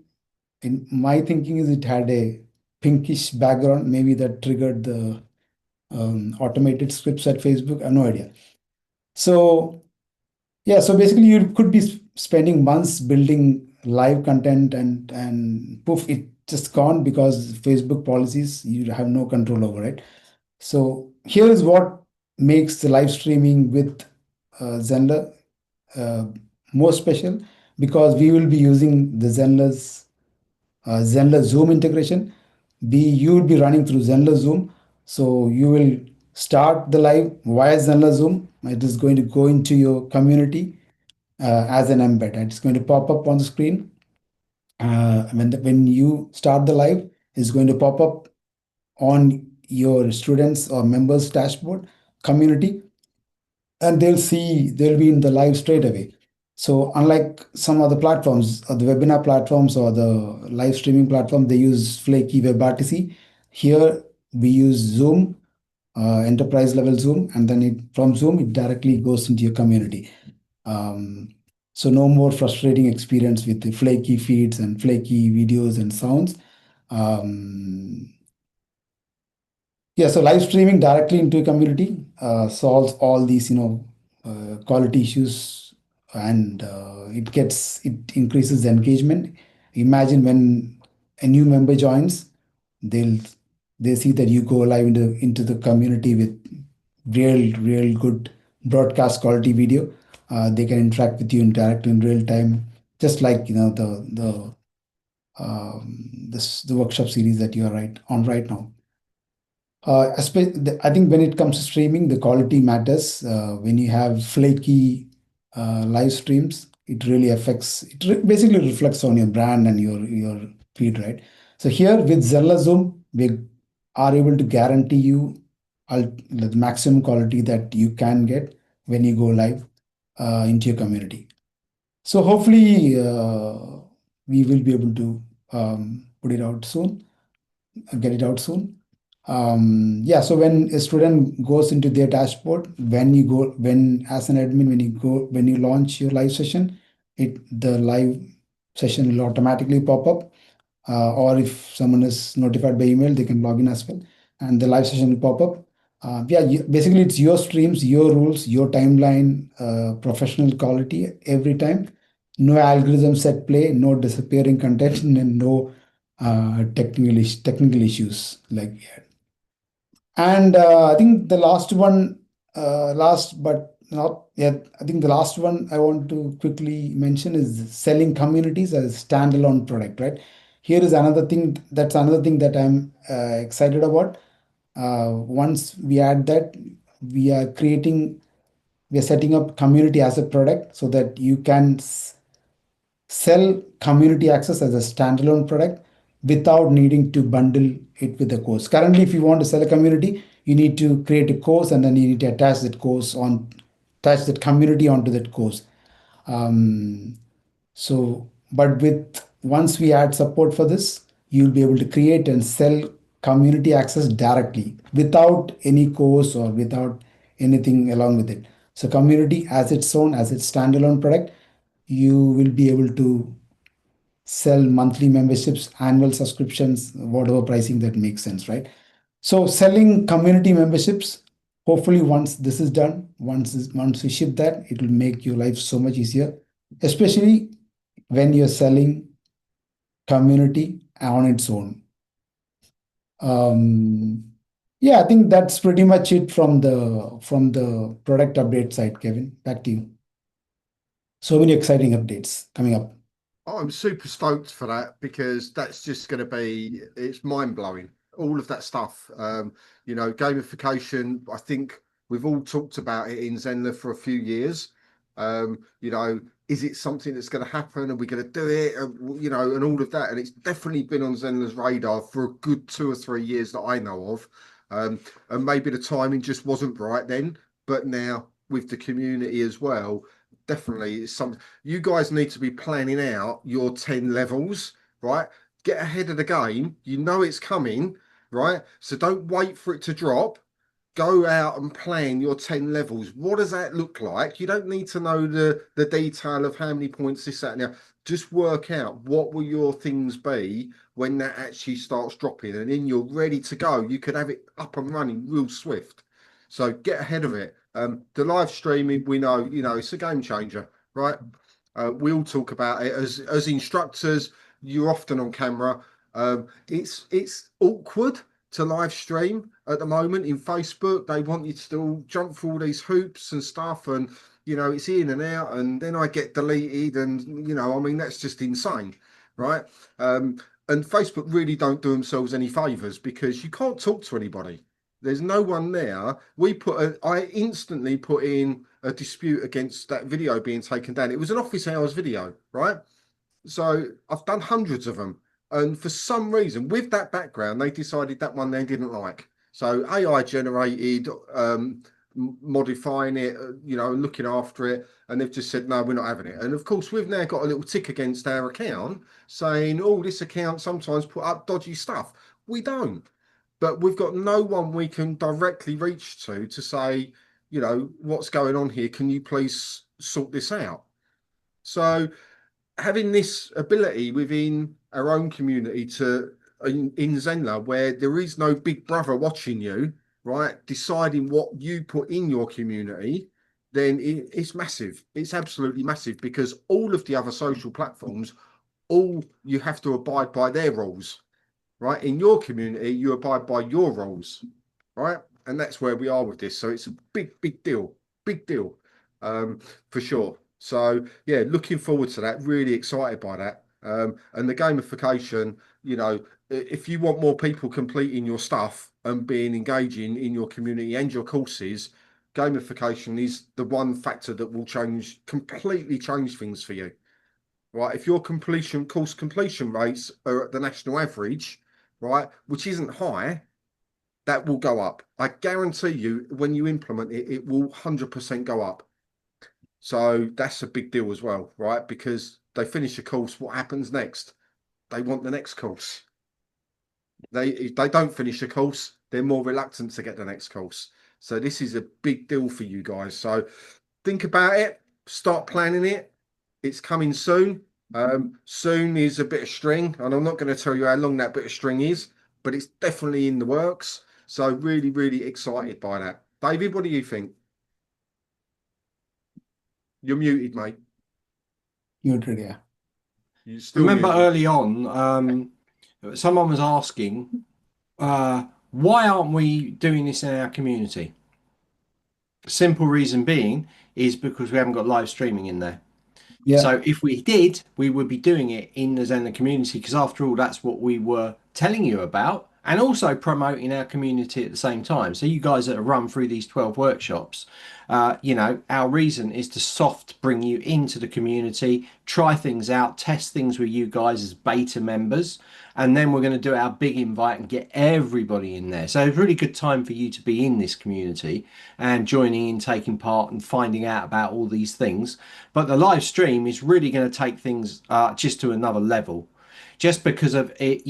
in my thinking is it had a pinkish background. Maybe that triggered the automated scripts at Facebook. I have no idea. So yeah, so basically you could be spending months building live content and poof, it just gone because Facebook policies you have no control over it. So here is what makes the live streaming with Zenler uh, more special, because we will be using the Zenler Zoom integration. You will be running through Zenler Zoom. So you will start the live via Zenler Zoom. It is going to go into your community as an embed. It's going to pop up on the screen. When you start the live, it's going to pop up on your students or members dashboard community, and they'll be in the live straight away. So unlike some other platforms, or the webinar platforms or the live streaming platform, they use flaky WebRTC. Here we use Zoom, enterprise level Zoom, and then from Zoom it directly goes into your community. um, so no more frustrating experience with the flaky feeds and flaky videos and sounds. um, yeah, so live streaming directly into a community solves all these, quality issues, and it increases the engagement. Imagine when a new member joins, they'll they see that you go live into the community with real good broadcast quality video. They can interact with you, interact in real time, just like the workshop series that you are right now. I think when it comes to streaming, the quality matters. When you have flaky live streams, it really affects. Basically reflects on your brand and your feed, right? So here with Zella Zoom, we are able to guarantee you the maximum quality that you can get when you go live into your community. So hopefully we will be able to put it out soon, get it out soon. Yeah, so when a student goes into their dashboard, when as an admin, when you launch your live session, the live session will automatically pop up. Or if someone is notified by email, they can log in as well, and the live session will pop up. Yeah, basically it's your streams, your rules, your timeline, professional quality every time. No algorithm set play, no disappearing content, and no technical issues like. And I think the last one, last but not yet, I think the last one I want to quickly mention is selling communities as a standalone product, right? Here is another thing, that's another thing that I'm excited about. Once we add that, we are creating, we are setting up community as a product so that you can sell community access as a standalone product without needing to bundle it with a course. Currently, if you want to sell a community, you need to create a course and then you need to attach that community onto that course. Um, but with once we add support for this, you'll be able to create and sell community access directly without any course or without anything along with it. So community as its own, as its standalone product, you will be able to sell monthly memberships, annual subscriptions, whatever pricing that makes sense, right? So selling community memberships, hopefully once this is done, once we ship that, it will make your life so much easier, especially when you're selling community on its own. Yeah, I think that's pretty much it from the product update side. Kevin, back to you. So many exciting updates coming up. I'm super stoked for that because that's just going to be, it's mind blowing. All of that stuff, gamification. I think we've all talked about it in Zenler for a few years. Is it something that's going to happen? Are we going to do it? And all of that. And it's definitely been on Zenler's radar for a good 2 or 3 years that I know of. And maybe the timing just wasn't right then, but now with the community as well, definitely it's something you guys need to be planning out your 10 levels, right? Get ahead of the game. You know it's coming. right? So don't wait for it to drop. Go out and plan your 10 levels. What does that look like? You don't need to know the detail of how many points this, that, and now. Just work out what will your things be when that actually starts dropping, and then you're ready to go. You could have it up and running real swift. So get ahead of it. The live streaming, we know, it's a game changer, right? We all talk about it as instructors. You're often on camera. It's awkward to live stream at the moment in Facebook. They want you to still jump through all these hoops and stuff, and it's in and out, and then I get deleted, and I mean, that's just insane, right? And Facebook really don't do themselves any favors, because you can't talk to anybody. There's no one there. I instantly put in a dispute against that video being taken down. It was an office hours video, right? So I've done hundreds of them. And for some reason, with that background, they decided that one they didn't like. So AI generated, modifying it, looking after it. And they've just said, no, we're not having it. And of course, we've now got a little tick against our account saying, oh, this account sometimes put up dodgy stuff. We don't. But we've got no one we can directly reach to say, what's going on here? Can you please sort this out? So having this ability within our own community in Zenler, where there is no big brother watching you, right, deciding what you put in your community, then it's massive. It's absolutely massive, because all of the other social platforms, all you have to abide by their rules, right? In your community, you abide by your rules, right? And that's where we are with this. So it's a big deal, for sure. So yeah, looking forward to that. Really excited by that. And the gamification, if you want more people completing your stuff and being engaging in your community and your courses, gamification is the one factor that will completely change things for you. Right? If your course completion rates are at the national average, right, which isn't high, that will go up. I guarantee you, when you implement it, it will 100% go up. So that's a big deal as well, right? Because they finish a course, what happens next? They want the next course. If they don't finish a course, they're more reluctant to get the next course. So this is a big deal for you guys. So think about it, start planning it. It's coming soon. Soon is a bit of string, and I'm not going to tell you how long that bit of string is, but it's definitely in the works. So really excited by that. David, what do you think? You're muted, mate. Muted, yeah. You still Remember muted. early on, someone was asking, why aren't we doing this in our community? Simple reason being is because we haven't got live streaming in there. Yeah. So if we did, we would be doing it in the Zenler community, because after all, that's what we were telling you about, and also promoting our community at the same time. So you guys that have run through these 12 workshops, our reason is to soft bring you into the community, try things out, test things with you guys as beta members, and then we're going to do our big invite and get everybody in there. So it's a really good time for you to be in this community and joining in, taking part and finding out about all these things. But the live stream is really going to take things just to another level. Just because of it,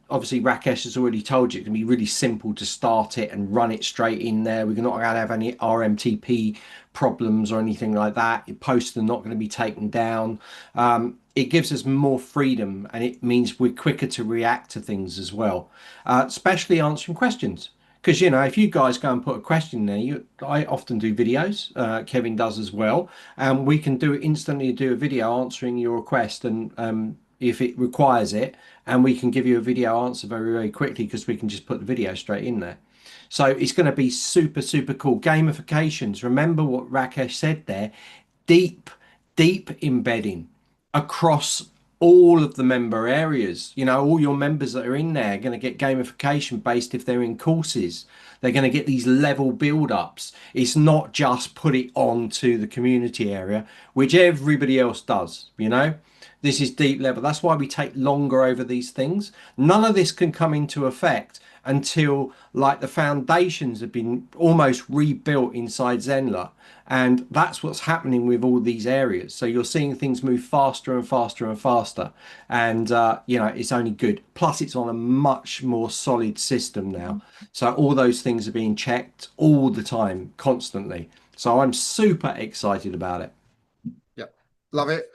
obviously Rakesh has already told you it can be really simple to start it and run it straight in there. We're not going to have any RMTP problems or anything like that. Your posts are not going to be taken down. It gives us more freedom, and it means we're quicker to react to things as well, especially answering questions. Because, if you guys go and put a question there, I often do videos, Kevin does as well, and we can instantly do a video answering your request, and if it requires it, and we can give you a video answer very quickly, because we can just put the video straight in there. So it's going to be super cool. Gamifications, remember what Rakesh said there, deep embedding across all of the member areas. All your members that are in there are going to get gamification based if they're in courses. They're going to get these level build-ups. It's not just put it onto the community area, which everybody else does. This is deep level. That's why we take longer over these things. None of this can come into effect until like the foundations have been almost rebuilt inside Zenler. And that's what's happening with all these areas. So you're seeing things move faster and faster and faster. And, you know, it's only good. Plus, it's on a much more solid system now. So all those things are being checked all the time, constantly. So I'm super excited about it. Yeah, love it.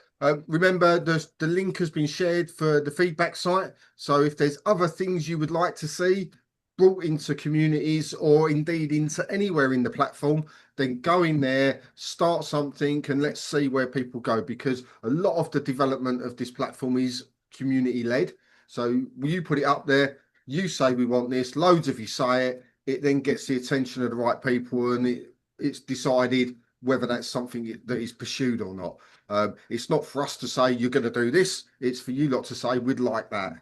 Remember, the link has been shared for the feedback site. So if there's other things you would like to see brought into communities or indeed into anywhere in the platform, then go in there, start something, and let's see where people go. Because a lot of the development of this platform is community led. So you put it up there, you say we want this, loads of you say it, it then gets the attention of the right people, and it's decided whether that's something that is pursued or not. It's not for us to say you're going to do this. It's for you lot to say we'd like that.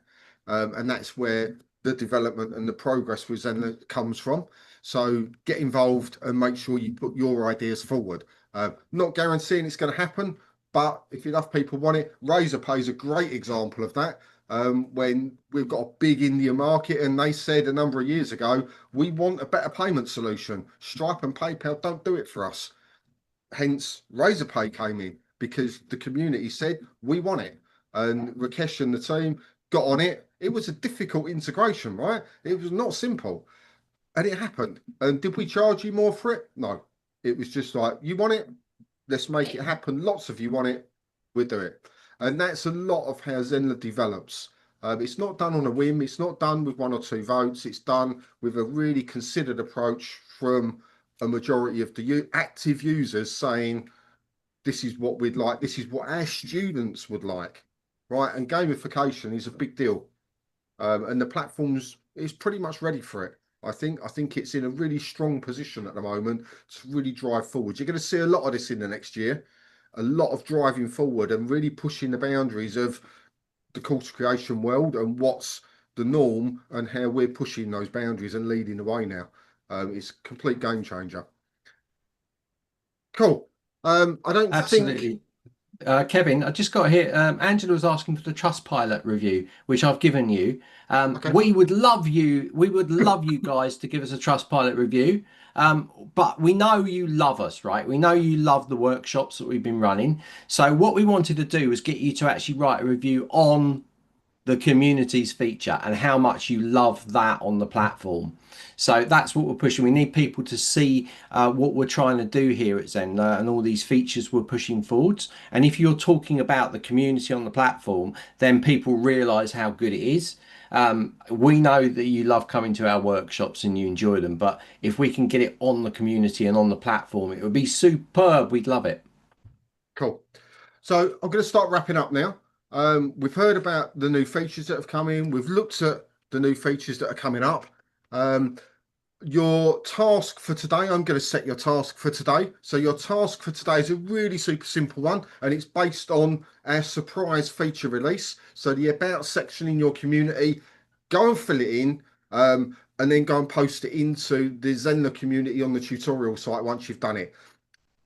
And that's where the development and the progress with Zenler comes from. So get involved and make sure you put your ideas forward. Not guaranteeing it's going to happen, but if enough people want it, Razorpay is a great example of that. When we've got a big India market and they said a number of years ago, we want a better payment solution. Stripe and PayPal don't do it for us. Hence, Razorpay came in because the community said, we want it. And Rakesh and the team got on it. It was a difficult integration, right? It was not simple. And it happened. And did we charge you more for it? No. It was just like, you want it? Let's make it happen. Lots of you want it. We'll do it. And that's a lot of how Zenler develops. It's not done on a whim. It's not done with one or two votes. It's done with a really considered approach from a majority of the active users saying, this is what we'd like. This is what our students would like, right? And gamification is a big deal. And the platform's is pretty much ready for it. I think it's in a really strong position at the moment to really drive forward. You're going to see a lot of this in the next year, a lot of driving forward and really pushing the boundaries of the course creation world and what's the norm and how we're pushing those boundaries and leading the way now. It's a complete game changer. Cool. I don't Absolutely. Kevin, I just got here. Angela was asking for the Trustpilot review, which I've given you. Okay. We would love you. We would love you guys to give us a Trustpilot review. But we know you love us, right? We know you love the workshops that we've been running. So what we wanted to do was get you to actually write a review on the communities feature and how much you love that on the platform. So that's what we're pushing. We need people to see what we're trying to do here at Zenler and all these features we're pushing forwards. And if you're talking about the community on the platform, then people realize how good it is. We know that you love coming to our workshops and you enjoy them, but if we can get it on the community and on the platform, it would be superb. We'd love it. Cool. So I'm going to start wrapping up now. We've heard about the new features that have come in. We've looked at the new features that are coming up. Your task for today, I'm going to set your task for today. So your task for today is a really super simple one, and it's based on our surprise feature release. So the about section in your community, go and fill it in, and then go and post it into the Zenler community on the tutorial site once you've done it.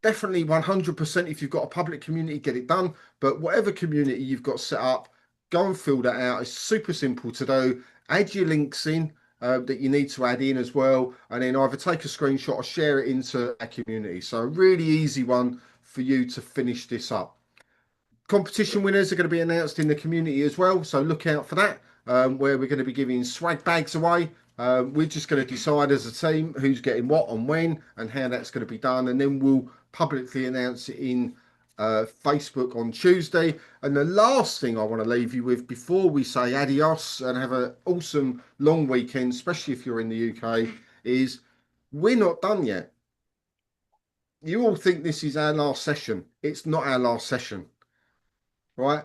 Definitely 100% if you've got a public community, get it done. But whatever community you've got set up, go and fill that out. It's super simple to do. Add your links in that you need to add in as well. And then either take a screenshot or share it into our community. So a really easy one for you to finish this up. Competition winners are going to be announced in the community as well. So look out for that, where we're going to be giving swag bags away. We're just going to decide as a team who's getting what and when and how that's going to be done. And then we'll publicly announce it in Facebook on Tuesday. And the last thing I want to leave you with before we say adios and have an awesome long weekend, especially if you're in the UK, is we're not done yet. You all think this is our last session. It's not our last session, right?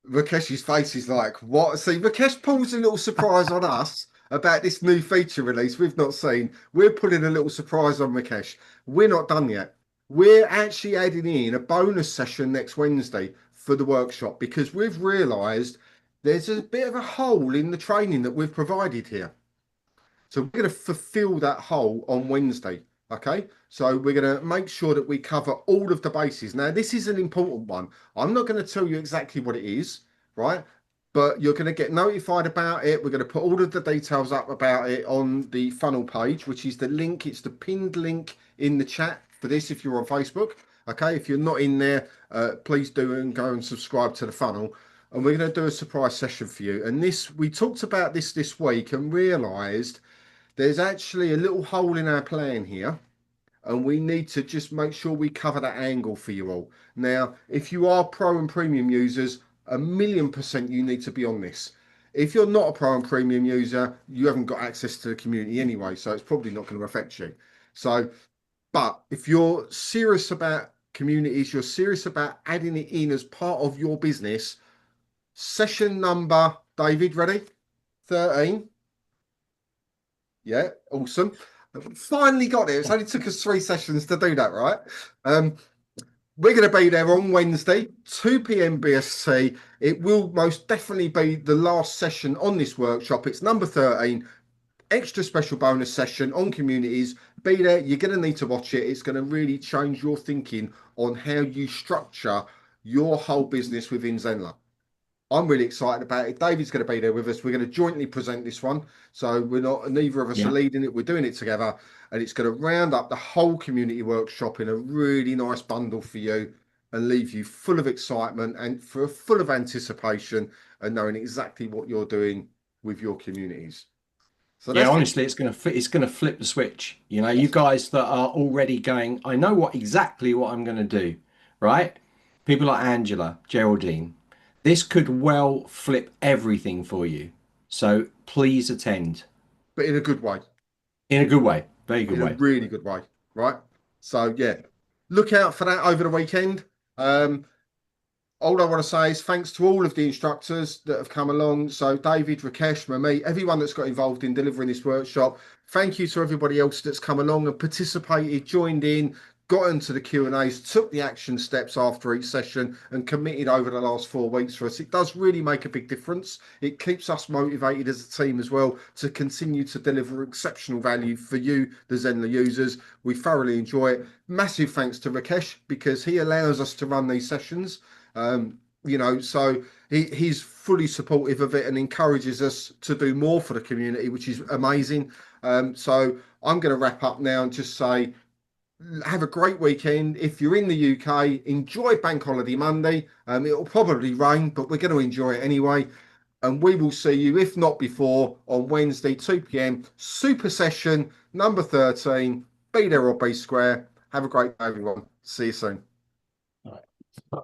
Rakesh's face is like, what? See, Rakesh pulls a little surprise on us about this new feature release we've not seen. We're putting a little surprise on Rakesh. We're not done yet. We're actually adding in a bonus session next Wednesday for the workshop because we've realised there's a bit of a hole in the training that we've provided here. So we're going to fulfill that hole on Wednesday. Okay, so we're going to make sure that we cover all of the bases. Now, this is an important one. I'm not going to tell you exactly what it is, right? but you're going to get notified about it. We're going to put all of the details up about it on the funnel page, which is the link. It's the pinned link in the chat for this if you're on Facebook. Okay, if you're not in there, please do and go and subscribe to the funnel. And we're going to do a surprise session for you. And this, we talked about this week and realized there's actually a little hole in our plan here. And we need to just make sure we cover that angle for you all. Now, if you are pro and premium users, 1,000,000% you need to be on this. If you're not a pro and premium user, you haven't got access to the community anyway, so it's probably not going to affect you. So, but if you're serious about communities, you're serious about adding it in as part of your business, session number, David, ready? 13. Yeah, awesome. Finally got it. It's only took us 3 sessions to do that, right? We're going to be there on Wednesday, 2 p.m. BST. It will most definitely be the last session on this workshop. It's number 13, extra special bonus session on communities. Be there. You're going to need to watch it. It's going to really change your thinking on how you structure your whole business within Zenler. I'm really excited about it. David's going to be there with us. We're going to jointly present this one. So neither of us are leading it. We're doing it together. And it's going to round up the whole community workshop in a really nice bundle for you and leave you full of excitement and full of anticipation and knowing exactly what you're doing with your communities. So yeah, honestly, it's going to flip the switch. You know, you guys that are already going, I know exactly what I'm going to do, right? People like Angela, Geraldine. This could well flip everything for you. So please attend. But in a good way. In a good way. Very good way. In a really good way, right? So, yeah, look out for that over the weekend. All I want to say is thanks to all of the instructors that have come along. So David, Rakesh, Mami, everyone that's got involved in delivering this workshop. Thank you to everybody else that's come along and participated, joined in, got into the Q&As, took the action steps after each session and committed over the last 4 weeks for us. It does really make a big difference. It keeps us motivated as a team as well to continue to deliver exceptional value for you, the Zenler users. We thoroughly enjoy it. Massive thanks to Rakesh because he allows us to run these sessions. You know, so he's fully supportive of it and encourages us to do more for the community, which is amazing. So I'm going to wrap up now and just say, have a great weekend. If you're in the UK, enjoy Bank Holiday Monday. It'll probably rain, but we're going to enjoy it anyway. And we will see you, if not before, on Wednesday, 2 p.m. Super session number 13. Be there or be square. Have a great day, everyone. See you soon. All right.